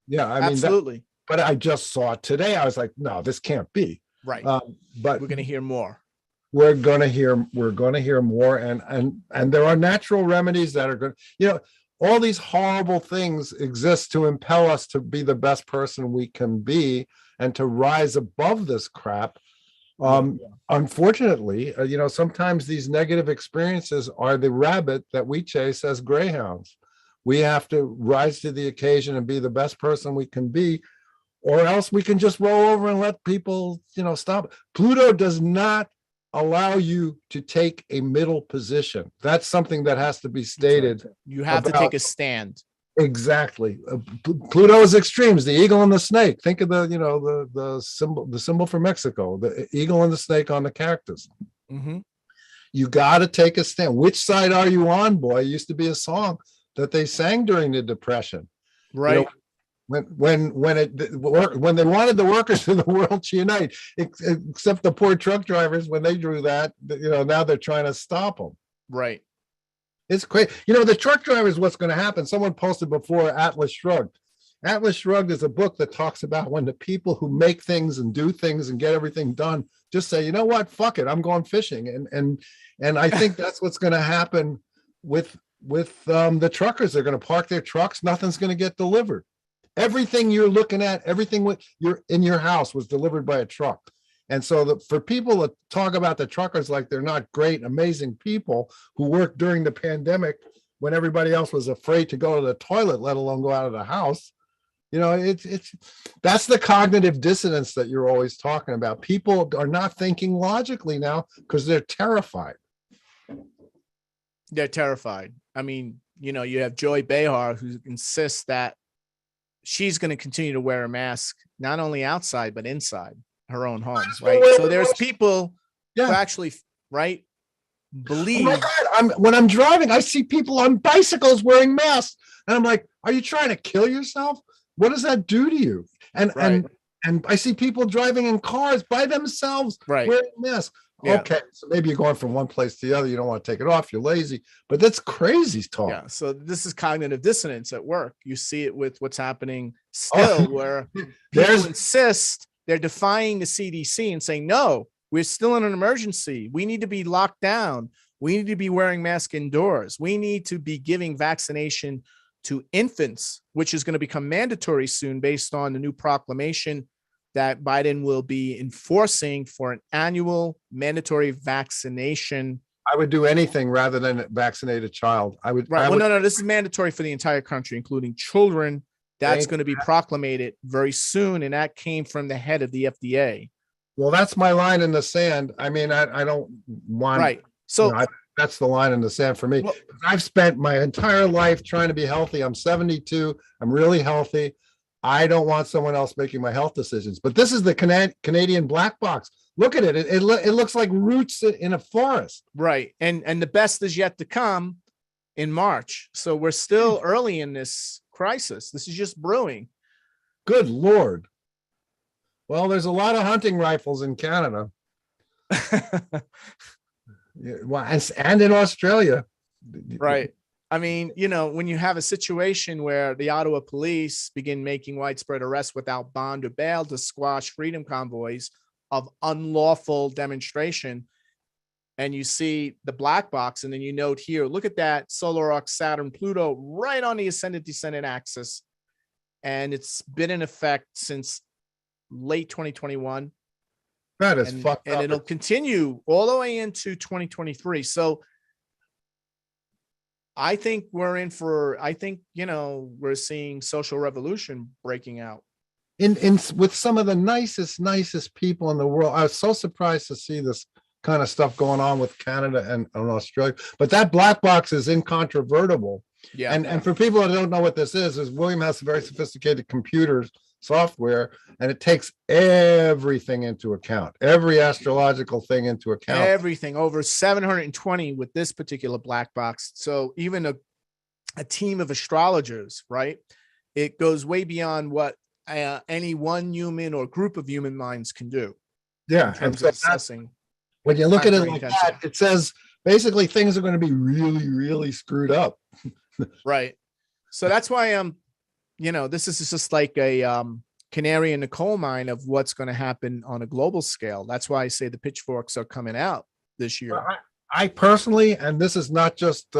Yeah. I mean, absolutely. but I just saw it today. I was like, no, this can't be. Right. But we're going to hear more. We're going to hear more. And there are natural remedies that are going, all these horrible things exist to impel us to be the best person we can be and to rise above this crap. Unfortunately, sometimes these negative experiences are the rabbit that we chase as greyhounds. We have to rise to the occasion and be the best person we can be, or else we can just roll over and let people, stop. Pluto does not allow you to take a middle position. That's something that has to be stated. You have to take a stand. Exactly. Pluto is extremes, the eagle and the snake. Think of the symbol for Mexico, the eagle and the snake on the cactus. Mm-hmm. You got to take a stand. Which side are you on, boy? It used to be a song that they sang during the Depression. Right. When they wanted the workers of the world to unite, except the poor truck drivers, when they drew that, now they're trying to stop them. Right. It's crazy. The truck drivers, what's going to happen? Someone posted before Atlas Shrugged. Atlas Shrugged is a book that talks about when the people who make things and do things and get everything done just say, you know what, fuck it, I'm going fishing. And I think that's what's going to happen with the truckers. They're going to park their trucks. Nothing's going to get delivered. Everything you're looking at, everything you're in your house was delivered by a truck. And so for people to talk about the truckers like they're not great, amazing people who worked during the pandemic when everybody else was afraid to go to the toilet, let alone go out of the house, that's the cognitive dissonance that you're always talking about. People are not thinking logically now because they're terrified. They're terrified. I mean, you have Joy Behar who insists that she's going to continue to wear a mask, not only outside, but inside her own home, right? So there's people who actually, right, believe. Oh my God, when I'm driving, I see people on bicycles wearing masks. And I'm like, are you trying to kill yourself? What does that do to you? And I see people driving in cars by themselves wearing masks. Yeah. Okay, so maybe you're going from one place to the other. You don't want to take it off. You're lazy, but that's crazy talk. Yeah. So this is cognitive dissonance at work. You see it with what's happening still, where people insist they're defying the CDC and saying, no, we're still in an emergency. We need to be locked down. We need to be wearing masks indoors. We need to be giving vaccination to infants, which is going to become mandatory soon based on the new proclamation that Biden will be enforcing for an annual mandatory vaccination. I would do anything rather than vaccinate a child. No, this is mandatory for the entire country, including children. That's going to be proclamated very soon. And that came from the head of the FDA. Well, that's my line in the sand. I mean, I don't want. Right. So that's the line in the sand for me. Well, I've spent my entire life trying to be healthy. I'm 72. I'm really healthy. I don't want someone else making my health decisions. But this is the Canadian black box. Look at it. It looks like roots in a forest. Right. And the best is yet to come in March. So we're still early in this crisis. This is just brewing. Good Lord. Well, there's a lot of hunting rifles in Canada. And in Australia. Right. I mean, when you have a situation where the Ottawa police begin making widespread arrests without bond or bail to squash freedom convoys of unlawful demonstration, and you see the black box, and then you note here, look at that solar arc Saturn Pluto right on the ascendant descendant axis. And it's been in effect since late 2021. That is fucked up. And it'll continue all the way into 2023. So I think we're seeing social revolution breaking out. In with some of the nicest people in the world. I was so surprised to see this kind of stuff going on with Canada and Australia. But that black box is incontrovertible. Yeah. And for people that don't know what this is William has very sophisticated computers software, and it takes everything into account, every astrological thing into account. Everything, over 720 with this particular black box. So even a team of astrologers, right, it goes way beyond what any one human or group of human minds can do Yeah. in And terms so of assessing. when you look at it planetary like intensity. that, it says basically things are going to be really, really screwed up. Right. So that's why this is just like a canary in the coal mine of what's going to happen on a global scale. That's why I say the pitchforks are coming out this year. I personally, and this is not just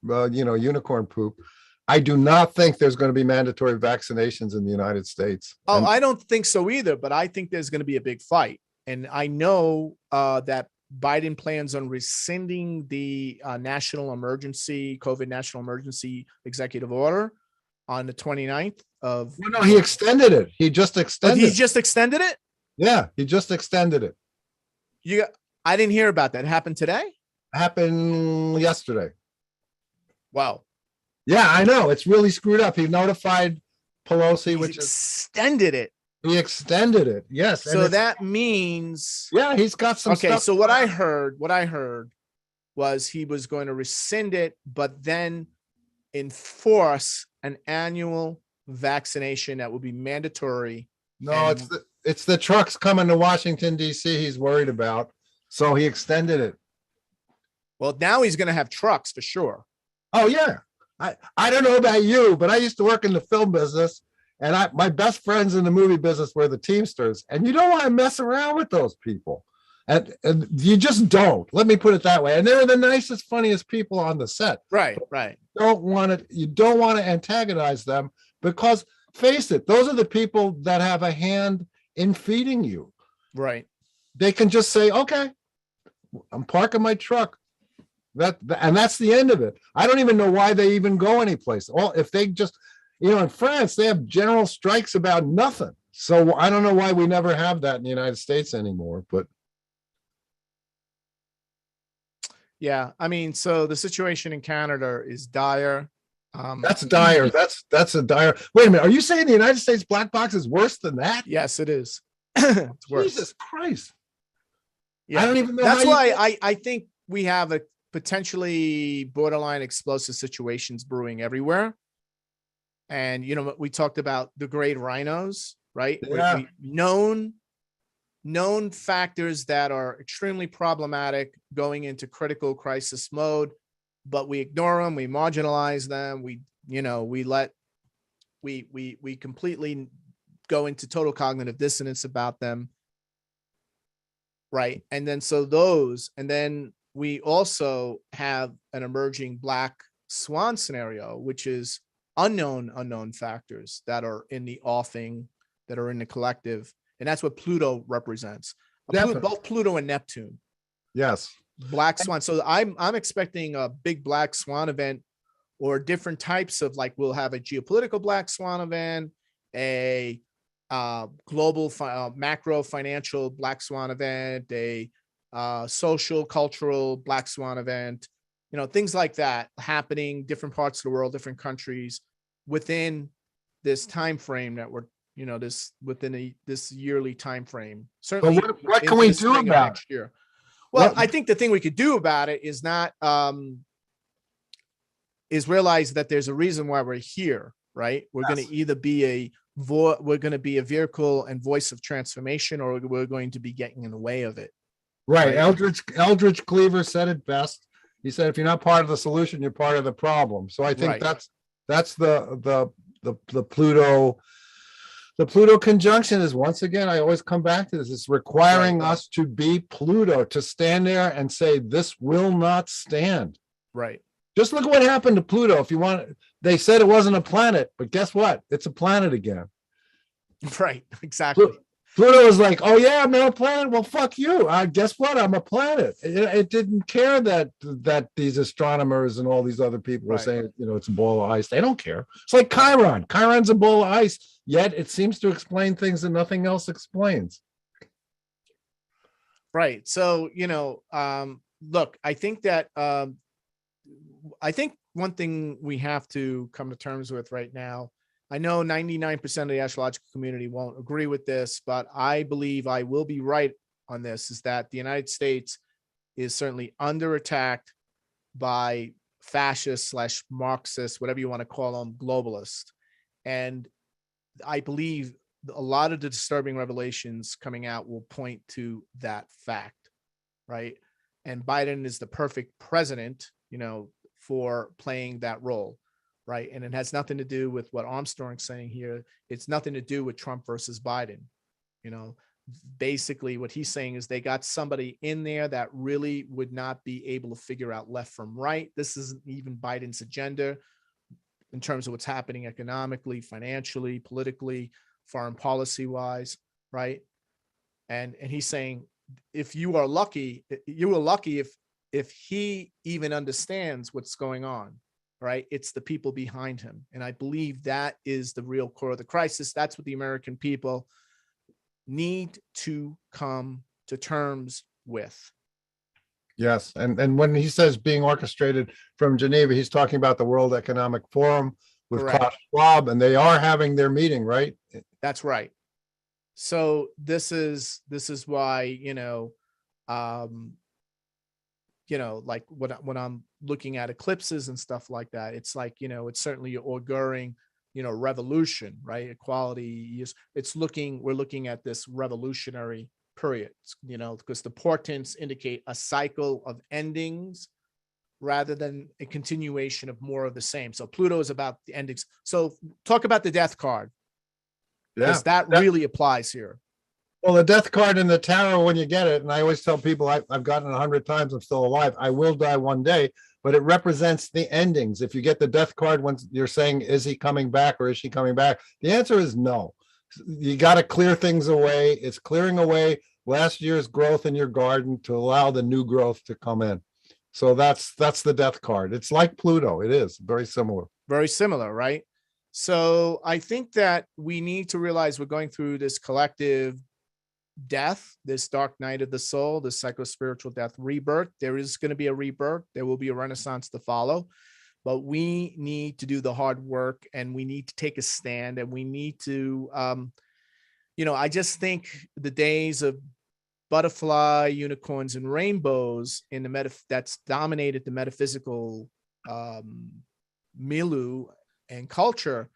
unicorn poop, I do not think there's going to be mandatory vaccinations in the United States. Oh, And I don't think so either, but I think there's going to be a big fight. And I know that Biden plans on rescinding the COVID national emergency executive order on the 29th of. no, he extended it. He just Oh, extended he it. just extended it? Yeah, he just extended it. I didn't hear about that. It happened today? Happened yesterday. Wow. Yeah, I know. It's really screwed up. He notified Pelosi, He's which is extended it. he extended it. Yes. So that means yeah, he's got some okay. stuff. So what I heard was he was going to rescind it, but then enforce an annual vaccination that will be mandatory. No, it's the trucks coming to Washington, D.C. he's worried about. So he extended it. Well, now he's going to have trucks for sure. Oh, yeah. I don't know about you, but I used to work in the film business, and my best friends in the movie business were the Teamsters, and you don't want to mess around with those people. And you just don't. Let me put it that way. And they're the nicest, funniest people on the set. Right. You don't want to antagonize them because, face it, those are the people that have a hand in feeding you. Right. They can just say, okay, I'm parking my truck. And that's the end of it. I don't even know why they even go anyplace. Well, if they just, in France, they have general strikes about nothing. So I don't know why we never have that in the United States anymore, but. Yeah. I mean, so the situation in Canada is dire. That's dire. That's a dire. Wait a minute. Are you saying the United States black box is worse than that? Yes, it is. It's worse. Jesus Christ. Yeah. I don't even know. That's why I think we have a potentially borderline explosive situations brewing everywhere. And, we talked about the great rhinos, right? Yeah. Known factors that are extremely problematic going into critical crisis mode, but we ignore them, we marginalize them, we completely go into total cognitive dissonance about them. Right. And then we also have an emerging black swan scenario, which is unknown factors that are in the offing, that are in the collective. And that's what Pluto represents. Both Pluto and Neptune. Yes. Black swan. So I'm expecting a big black swan event, or different types of, like, we'll have a geopolitical black swan event, a global macro financial black swan event, a social cultural black swan event, things like that happening, different parts of the world, different countries within this time frame that we're this yearly time frame. Certainly, what can we do about next year? Well, I think the thing we could do about it is not is realize that there's a reason why we're here, right? We're going to either be we're going to be a vehicle and voice of transformation, or we're going to be getting in the way of it. Right. Eldridge Cleaver said it best. He said, if you're not part of the solution, you're part of the problem. So I think that's the Pluto. The Pluto conjunction is, once again, I always come back to this. It's requiring us to be Pluto, to stand there and say, this will not stand. Right. Just look at what happened to Pluto. If you want, they said it wasn't a planet, but guess what? It's a planet again. Right. Exactly. Pluto was like, oh yeah, I'm not a planet. Well, fuck you. Guess what? I'm a planet. It didn't care that these astronomers and all these other people were saying, it's a ball of ice. They don't care. It's like Chiron. Chiron's a ball of ice, yet it seems to explain things that nothing else explains. Right. So, look, I think that one thing we have to come to terms with right now, I know 99% of the astrological community won't agree with this, but I believe I will be right on this, is that the United States is certainly under attack by fascist / Marxist, whatever you want to call them, globalists. And I believe a lot of the disturbing revelations coming out will point to that fact, right? And Biden is the perfect president, for playing that role, right? And it has nothing to do with what Armstrong's saying here. It's nothing to do with Trump versus Biden. Basically what he's saying is they got somebody in there that really would not be able to figure out left from right. This isn't even Biden's agenda in terms of what's happening economically, financially, politically, foreign policy wise, right? And he's saying, if you are lucky, if he even understands what's going on, right? It's the people behind him. And I believe that is the real core of the crisis. That's what the American people need to come to terms with. Yes. And when he says being orchestrated from Geneva, he's talking about the World Economic Forum with Correct. Klaus Schwab, and they are having their meeting, right? That's right. So this is why, like when I'm looking at eclipses and stuff like that, it's like, it's certainly auguring, revolution, right? Equality is, we're looking at this revolutionary period, because the portents indicate a cycle of endings rather than a continuation of more of the same. So Pluto is about the endings. So talk about the death card, because that really applies here. Well, the death card in the tarot, when you get it, and I always tell people I've gotten it 100 times, I'm still alive. I will die one day, but it represents the endings. If you get the death card, when you're saying, is he coming back or is she coming back? The answer is no. You got to clear things away. It's clearing away last year's growth in your garden to allow the new growth to come in. So that's the death card. It's like Pluto. It is very similar. Very similar, right? So I think that we need to realize we're going through this collective death, this dark night of the soul, this psycho-spiritual death, rebirth. There is going to be a rebirth. There will be a renaissance to follow, but we need to do the hard work, and we need to take a stand, and we need to, I just think the days of butterfly, unicorns, and rainbows in the that's dominated the metaphysical milieu and culture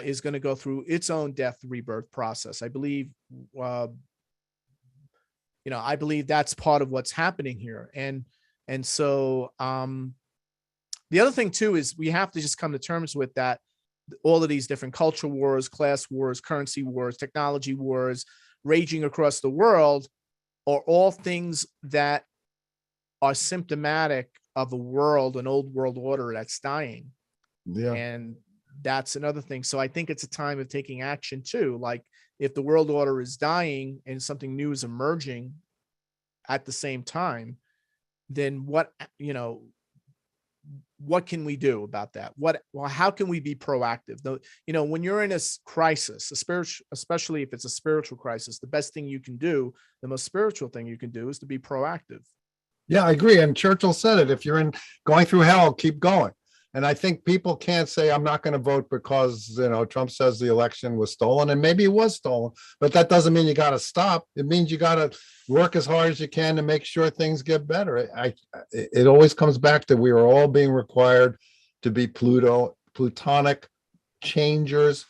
is going to go through its own death rebirth process. I believe, I believe that's part of what's happening here. And so the other thing too is we have to just come to terms with that. All of these different culture wars, class wars, currency wars, technology wars raging across the world are all things that are symptomatic of an old world order that's dying. Yeah. And that's another thing. So I think it's a time of taking action too. Like if the world order is dying and something new is emerging at the same time, then what can we do about that? How can we be proactive? Though, when you're in a crisis, especially if it's a spiritual crisis, the best thing you can do, the most spiritual thing you can do, is to be proactive. Yeah, I agree. And Churchill said it, if you're going through hell, keep going. And I think people can't say, I'm not going to vote because, Trump says the election was stolen, and maybe it was stolen, but that doesn't mean you got to stop. It means you got to work as hard as you can to make sure things get better. It always comes back to, we are all being required to be Plutonic changers,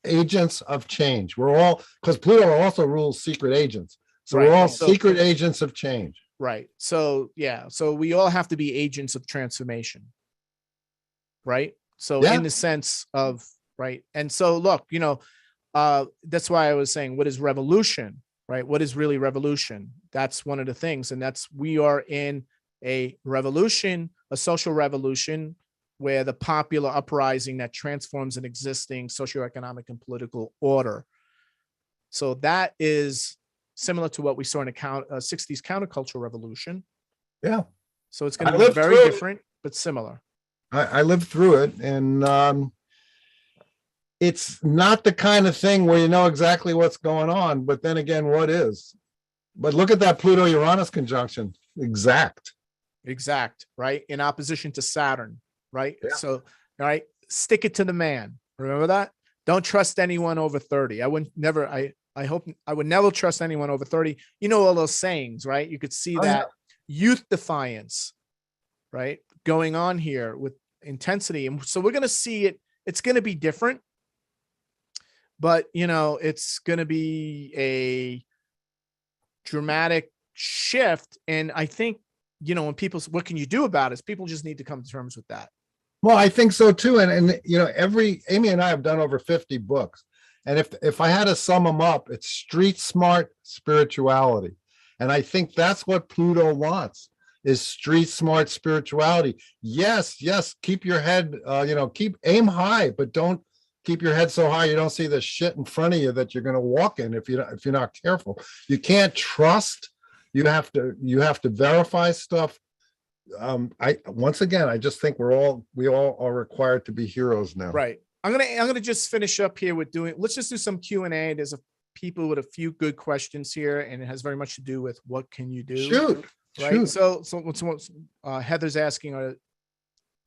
agents of change. We're all, because Pluto also rules secret agents. So Right. we're all secret agents of change. Right. So, yeah. So we all have to be agents of transformation. Right. So in the sense of, right. And so look, that's why I was saying, what is revolution, right? What is really revolution? That's one of the things. And we are in a revolution, a social revolution, where the popular uprising that transforms an existing socioeconomic and political order. So that is similar to what we saw in a 60s counterculture revolution. Yeah. So it's going to be very different, but similar. I lived through it, and it's not the kind of thing where you know exactly what's going on, but then again, what is? But look at that Pluto-Uranus conjunction. Exact, right? In opposition to Saturn, right? Yeah. So, all right, stick it to the man. Remember that? Don't trust anyone over 30. I would never trust anyone over 30. All those sayings, right? You could see that youth defiance, right? Going on here with intensity. And so we're going to see it. It's going to be different. but it's going to be a dramatic shift. And I think, when people, what can you do about it? People just need to come to terms with that. Well, I think so too. And Amy and I have done over 50 books. And if I had to sum them up, it's street smart spirituality. And I think that's what Pluto wants, is street smart spirituality. Yes, keep your head, aim high, but don't keep your head so high you don't see the shit in front of you that you're going to walk in if you're not careful. You can't trust. You have to verify stuff. I just think we all are required to be heroes now. Right. I'm gonna just finish up here with let's just do some Q&A. There's people with a few good questions here, and it has very much to do with what can you do. Shoot. Right. So Heather's asking,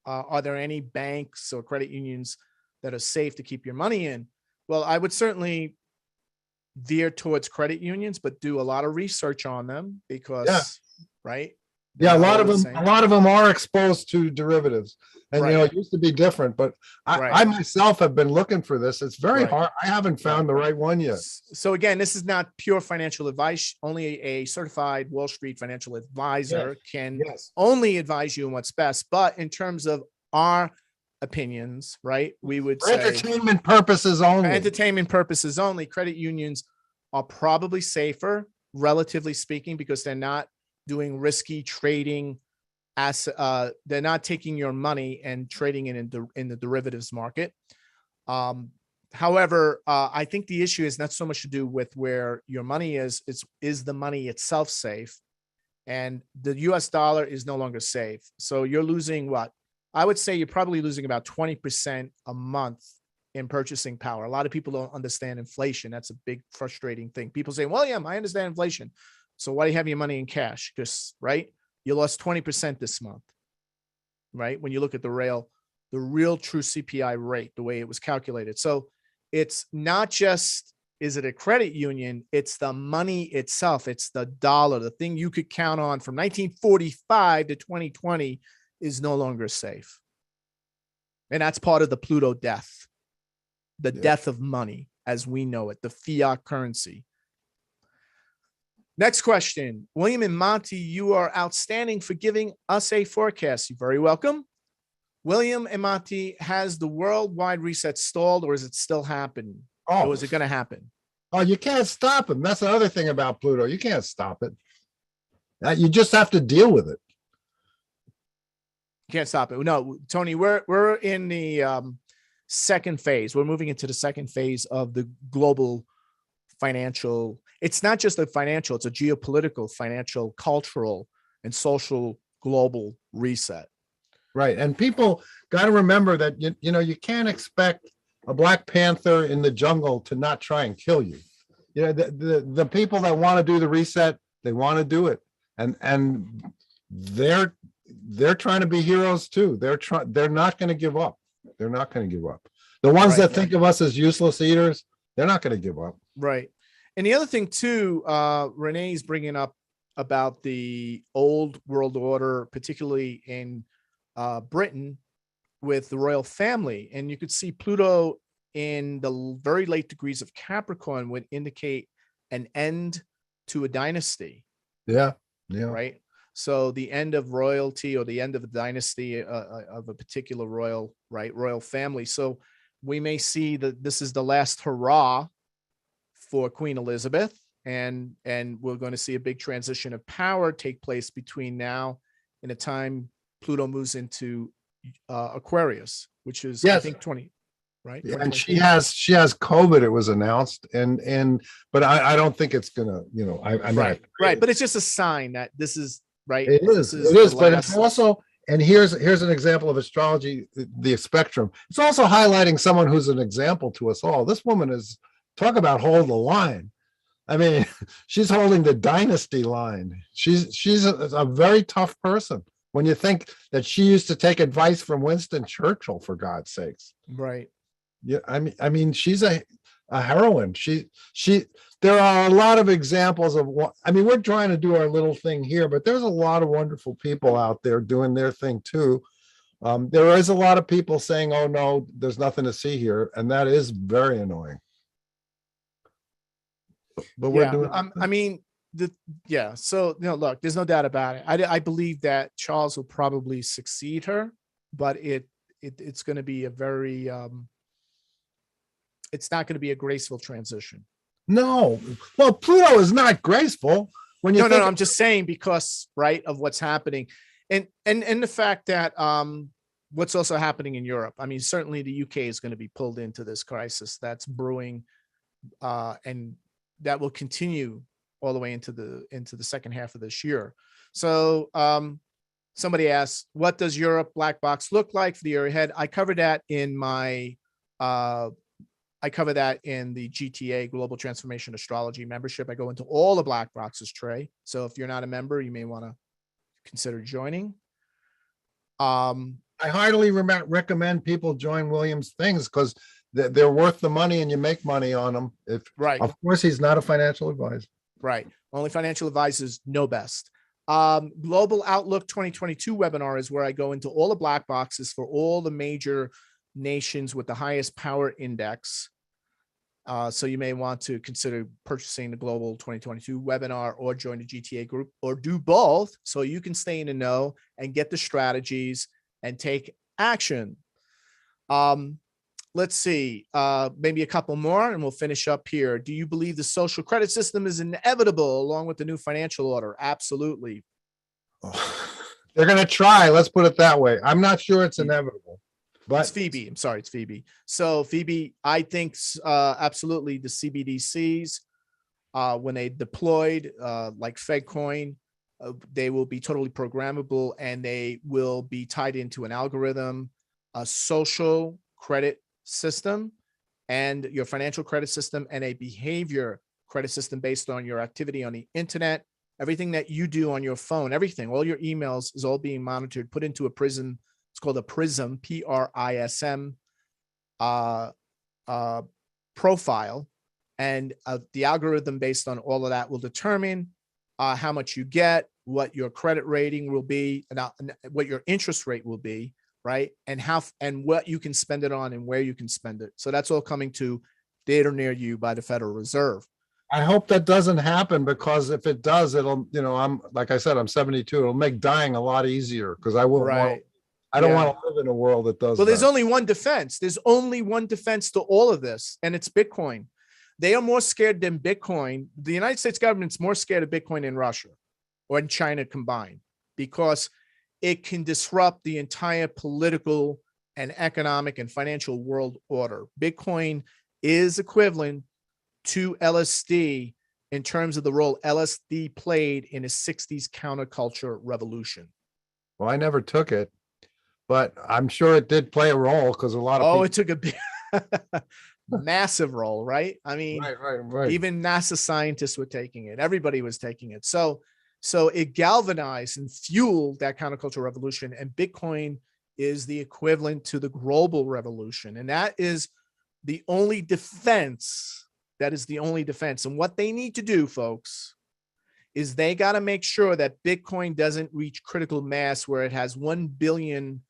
are there any banks or credit unions that are safe to keep your money in? Well, I would certainly veer towards credit unions, but do a lot of research on them because, right? Yeah, a lot of them are exposed to derivatives, and it used to be different. But I myself have been looking for this. It's very hard. I haven't found the right one yet. So again, this is not pure financial advice. Only a certified Wall Street financial advisor can only advise you on what's best. But in terms of our opinions, right, we would say entertainment purposes only. Entertainment purposes only. Credit unions are probably safer, relatively speaking, because they're not doing risky trading. They're not taking your money and trading it in the derivatives market. However, I think the issue is not so much to do with where your money is. Is the money itself safe? And the US dollar is no longer safe. So you're losing what? I would say you're probably losing about 20% a month in purchasing power. A lot of people don't understand inflation. That's a big frustrating thing. People say, well, yeah, I understand inflation. So why do you have your money in cash? Because, right, you lost 20% this month, right? When you look at the real true CPI rate, the way it was calculated. So it's not just, is it a credit union? It's the money itself. It's the dollar. The thing you could count on from 1945 to 2020 is no longer safe. And that's part of the Pluto death, the death of money as we know it, the fiat currency. Next question. William and Monte, you are outstanding for giving us a forecast. You're very welcome. William and Monte, has the worldwide reset stalled, or is it still happening? Or is it going to happen? Oh, you can't stop him. That's the other thing about Pluto. You can't stop it. You just have to deal with it. You can't stop it. No, Tony, we're in the second phase. We're moving into the second phase of the global financial. It's not just a financial, it's a geopolitical, financial, cultural, and social global reset. Right. And people got to remember that, you can't expect a Black Panther in the jungle to not try and kill you. The people that want to do the reset, they want to do it. And they're trying to be heroes too. They're not going to give up. They're not going to give up. The ones that think of us as useless eaters, they're not going to give up. Right. And the other thing too, Renee's bringing up about the old world order, particularly in Britain with the royal family. And you could see Pluto in the very late degrees of Capricorn would indicate an end to a dynasty. Yeah. Right. So the end of royalty or the end of a dynasty of a particular royal family. So we may see that this is the last hurrah for Queen Elizabeth, and we're going to see a big transition of power take place between now and the time Pluto moves into Aquarius, which is I think 20, right? Yeah, and she has COVID. It was announced, but I don't think it's gonna. Right. But it's just a sign that this is right. It is, but it's also. And here's an example of astrology, the spectrum. It's also highlighting someone who's an example to us all. This woman is. Talk about hold the line. I mean, she's holding the dynasty line. She's a very tough person. When you think that she used to take advice from Winston Churchill, for God's sakes. Right. Yeah. I mean, she's a heroine. There are a lot of examples of what, we're trying to do our little thing here, but there's a lot of wonderful people out there doing their thing too. There is a lot of people saying, oh no, there's nothing to see here. And that is very annoying. but we're Yeah, doing. I mean, yeah. So look, there's no doubt so look, there's no doubt about it. I believe that Charles will probably succeed her, but it's going to be a very it's not going to be a graceful transition. No, well, Pluto is not graceful when you No, think. I'm just saying because right of what's happening, and the fact that what's also happening in Europe. I mean, certainly the UK is going to be pulled into this crisis that's brewing, and that will continue all the way into the second half of this year. So somebody asked, what does Europe black box look like for the year ahead? I covered that in my I cover that in the GTA Global Transformation Astrology membership. I go into all the black boxes, Trey. So if you're not a member, you may want to consider joining. I heartily recommend people join Williams things because they're worth the money and you make money on them. Right. Of course, he's not a financial advisor. Right. Only financial advisors know best. Global Outlook 2022 webinar is where I go into all the black boxes for all the major nations with the highest power index. So you may want to consider purchasing the Global 2022 webinar or join the GTA group or do both so you can stay in the know and get the strategies and take action. Let's see, maybe a couple more and we'll finish up here. Do you believe the social credit system is inevitable along with the new financial order? Absolutely. They're going to try. Let's put it that way. I'm not sure it's inevitable. But it's Phoebe. I'm sorry, it's Phoebe. So Phoebe, I think absolutely the CBDCs, when they deployed like FedCoin, they will be totally programmable and they will be tied into an algorithm, a social credit system, and your financial credit system, and a behavior credit system based on your activity on the internet. Everything that you do on your phone, everything, all your emails is all being monitored, put into a prism. It's called a PRISM, PRISM profile. And the algorithm based on all of that will determine how much you get, what your credit rating will be, and what your interest rate will be, right? And what you can spend it on and where you can spend it. So that's all coming to data near you by the Federal Reserve. I hope that doesn't happen because if it does, it'll, I'm, like I said, I'm 72. It'll make dying a lot easier because I won't want. I don't want to live in a world that does. Well, there's only one defense. There's only one defense to all of this, and it's Bitcoin. They are more scared than Bitcoin. The United States government's more scared of Bitcoin than Russia or in China combined because it can disrupt the entire political and economic and financial world order. Bitcoin is equivalent to LSD in terms of the role LSD played in a 60s counterculture revolution. Well, I never took it. But I'm sure it did play a role because a lot of people. It took a big, massive role, right? I mean, right. Even NASA scientists were taking it. Everybody was taking it. So it galvanized and fueled that counterculture revolution. And Bitcoin is the equivalent to the global revolution. And that is the only defense. That is the only defense. And what they need to do, folks, is they got to make sure that Bitcoin doesn't reach critical mass where it has 1 billion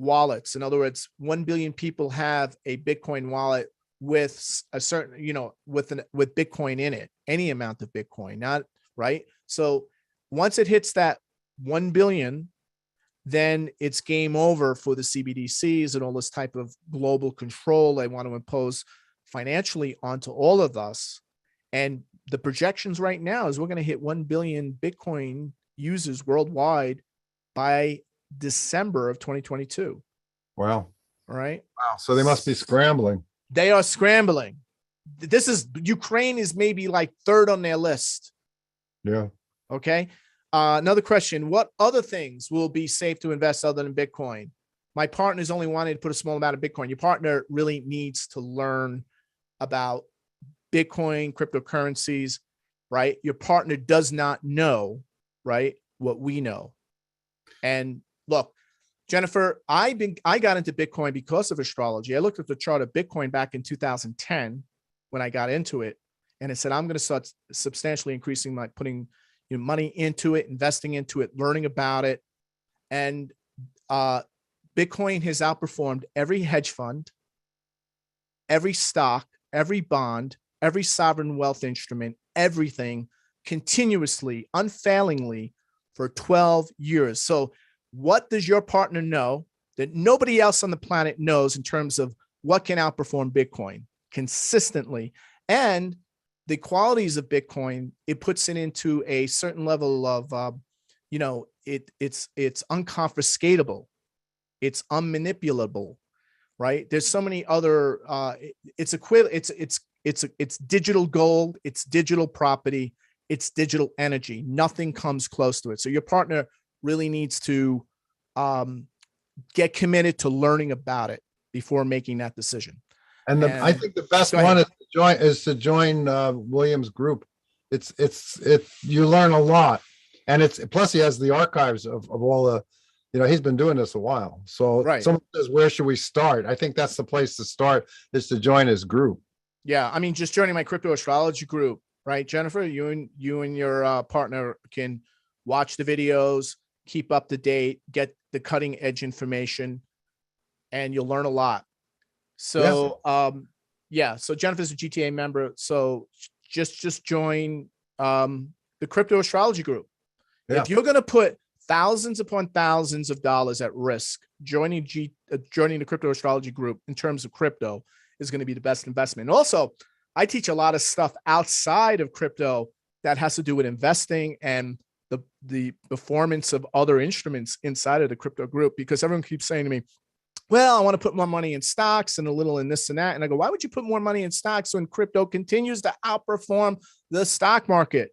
wallets. In other words, 1 billion people have a Bitcoin wallet with a certain, with Bitcoin in it, any amount of Bitcoin, not right. So once it hits that 1 billion, then it's game over for the CBDCs and all this type of global control they want to impose financially onto all of us. And the projections right now is we're going to hit 1 billion Bitcoin users worldwide by December of 2022. Wow. All right. Wow. So they must be scrambling. They are scrambling. Ukraine is maybe like third on their list. Yeah. Okay. Another question. What other things will be safe to invest other than Bitcoin? My partner's only wanted to put a small amount of Bitcoin. Your partner really needs to learn about Bitcoin, cryptocurrencies, right? Your partner does not know, right, what we know. And look, Jennifer, I got into Bitcoin because of astrology. I looked at the chart of Bitcoin back in 2010 when I got into it, and it said I'm going to start substantially increasing my putting money into it, investing into it, learning about it, and Bitcoin has outperformed every hedge fund, every stock, every bond, every sovereign wealth instrument, everything continuously, unfailingly for 12 years. So what does your partner know that nobody else on the planet knows in terms of what can outperform Bitcoin consistently? And the qualities of Bitcoin, it puts it into a certain level of, it's unconfiscatable. It's unmanipulable, right? There's so many other, it's digital gold, it's digital property, it's digital energy. Nothing comes close to it. So your partner really needs to get committed to learning about it before making that decision. And I think the best one is to join William's group. It's you learn a lot, and plus he has the archives of all the, he's been doing this a while. So someone says, where should we start? I think that's the place to start, is to join his group. Yeah, I mean, just joining my crypto astrology group, right, Jennifer? You and your partner can watch the videos, keep up to date, get the cutting edge information, and you'll learn a lot. So, so Jennifer's a GTA member. So just join the crypto astrology group. Yeah. If you're going to put thousands upon thousands of dollars at risk, joining the crypto astrology group in terms of crypto is going to be the best investment. And also, I teach a lot of stuff outside of crypto that has to do with investing and the performance of other instruments inside of the crypto group, because everyone keeps saying to me, well, I want to put more money in stocks and a little in this and that. And I go, why would you put more money in stocks when crypto continues to outperform the stock market?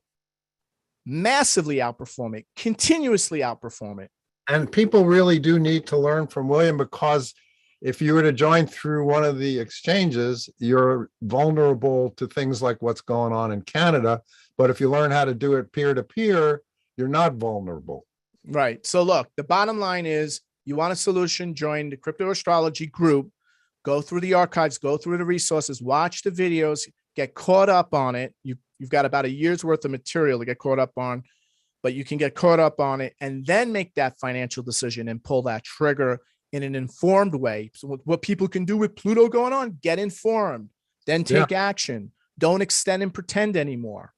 Massively outperform it, continuously outperform it. And people really do need to learn from William, because if you were to join through one of the exchanges, you're vulnerable to things like what's going on in Canada. But if you learn how to do it peer-to-peer, you're not vulnerable. Right. So look, the bottom line is, you want a solution, join the crypto astrology group, go through the archives, go through the resources, watch the videos, get caught up on it. You've got about a year's worth of material to get caught up on, but you can get caught up on it and then make that financial decision and pull that trigger in an informed way. So what people can do with Pluto going on, get informed, then take action. Don't extend and pretend anymore.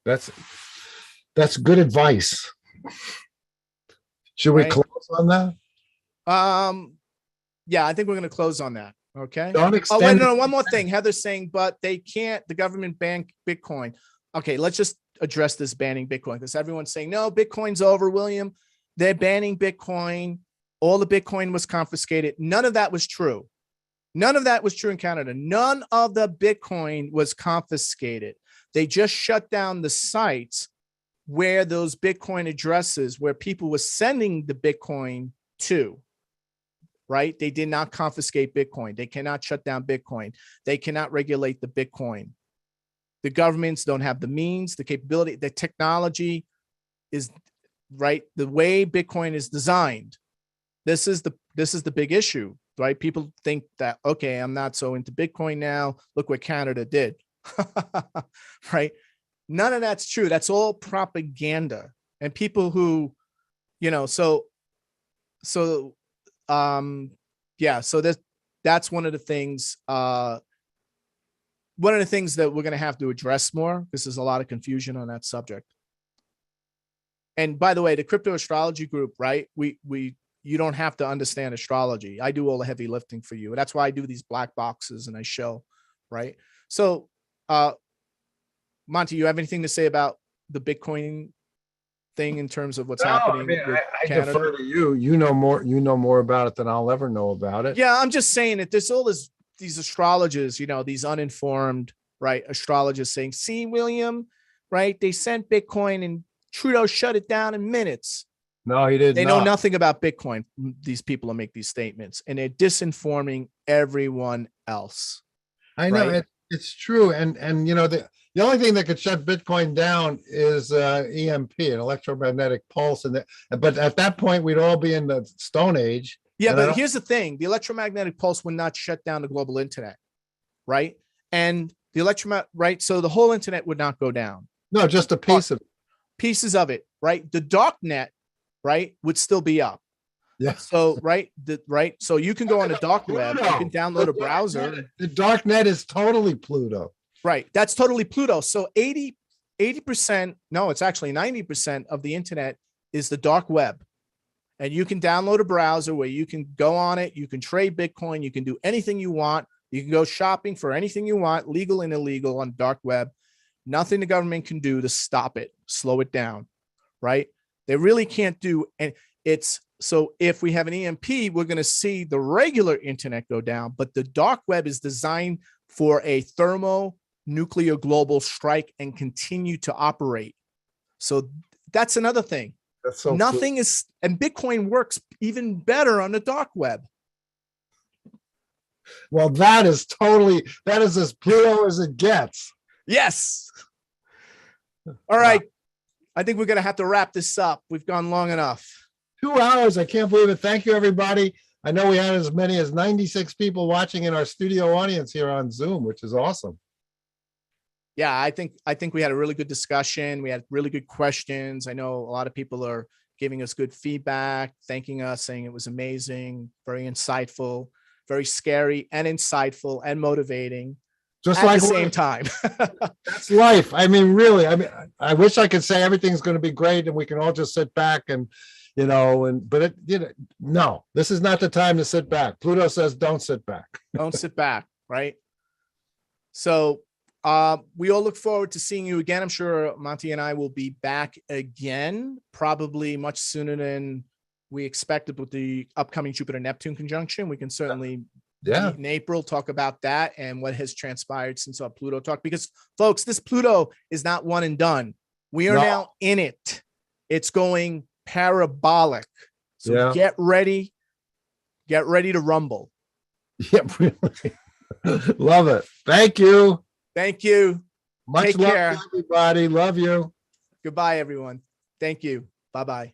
That's good advice. Should we close on that? Yeah, I think we're going to close on that. Okay. Don't extend. Oh, wait, no, one more thing. Heather's saying, but they can't, the government banned Bitcoin. Okay, let's just address this banning Bitcoin, because everyone's saying, no, Bitcoin's over, William. They're banning Bitcoin. All the Bitcoin was confiscated. None of that was true. None of that was true in Canada. None of the Bitcoin was confiscated. They just shut down the sites where those Bitcoin addresses, where people were sending the Bitcoin to, right? They did not confiscate Bitcoin. They cannot shut down Bitcoin. They cannot regulate the Bitcoin. The governments don't have the means, the capability, the technology is right. The way Bitcoin is designed, this is the big issue, right? People think that, okay, I'm not so into Bitcoin now. Look what Canada did, right? None of that's true. That's all propaganda. And people who, so that's one of the things, that we're going to have to address more, because there's a lot of confusion on that subject. And by the way, the crypto astrology group, right? You don't have to understand astrology. I do all the heavy lifting for you. And that's why I do these black boxes and I show, right? So, Monte, you have anything to say about the Bitcoin thing in terms of what's happening? I defer to you. You know more about it than I'll ever know about it. Yeah, I'm just saying that there's all these astrologers, these uninformed, right, astrologers saying, see, William, right, they sent Bitcoin and Trudeau shut it down in minutes. No, he did. They know nothing about Bitcoin. These people who make these statements, and they're disinforming everyone else. I know, right? It's true. And the only thing that could shut Bitcoin down is EMP, an electromagnetic pulse. But at that point, we'd all be in the Stone Age. Yeah, but here's the thing. The electromagnetic pulse would not shut down the global internet, right? And right? So the whole internet would not go down. No, just a piece of it. Pieces of it, right? The dark net, right, would still be up. Yeah. So, right. So you can go on the dark web, you can download a browser. The dark net is totally Pluto. Right. That's totally Pluto. So 80%, no, it's actually 90% of the internet is the dark web. And you can download a browser where you can go on it. You can trade Bitcoin. You can do anything you want. You can go shopping for anything you want, legal and illegal on dark web. Nothing the government can do to stop it, slow it down, right? They really can't do. And it's so if we have an EMP, we're going to see the regular internet go down, but the dark web is designed for a thermonuclear global strike and continue to operate. So that's another thing. That's so Nothing is, and Bitcoin works even better on the dark web. well, that is as Pluto as it gets. Yes. All right. I think we're going to have to wrap this up. We've gone long enough. 2 hours. I can't believe it. Thank you, everybody. I know we had as many as 96 people watching in our studio audience here on Zoom, which is awesome. Yeah, I think we had a really good discussion. We had really good questions. I know a lot of people are giving us good feedback, thanking us, saying it was amazing, very insightful, very scary and insightful and motivating. Just at like the same time. that's life. I mean, really, I mean, I wish I could say everything's going to be great and we can all just sit back and, but it, no, this is not the time to sit back. Pluto says, don't sit back. Don't sit back, right? So we all look forward to seeing you again. I'm sure Monte and I will be back again, probably much sooner than we expected with the upcoming Jupiter-Neptune conjunction. We can certainly meet in April, talk about that and what has transpired since our Pluto talk. Because folks, this Pluto is not one and done. We are now in it. It's going parabolic. So get ready to rumble. Yeah, really. Love it. Thank you. Thank you. Much Take love care. to everybody. Love you. Goodbye, everyone. Thank you. Bye-bye.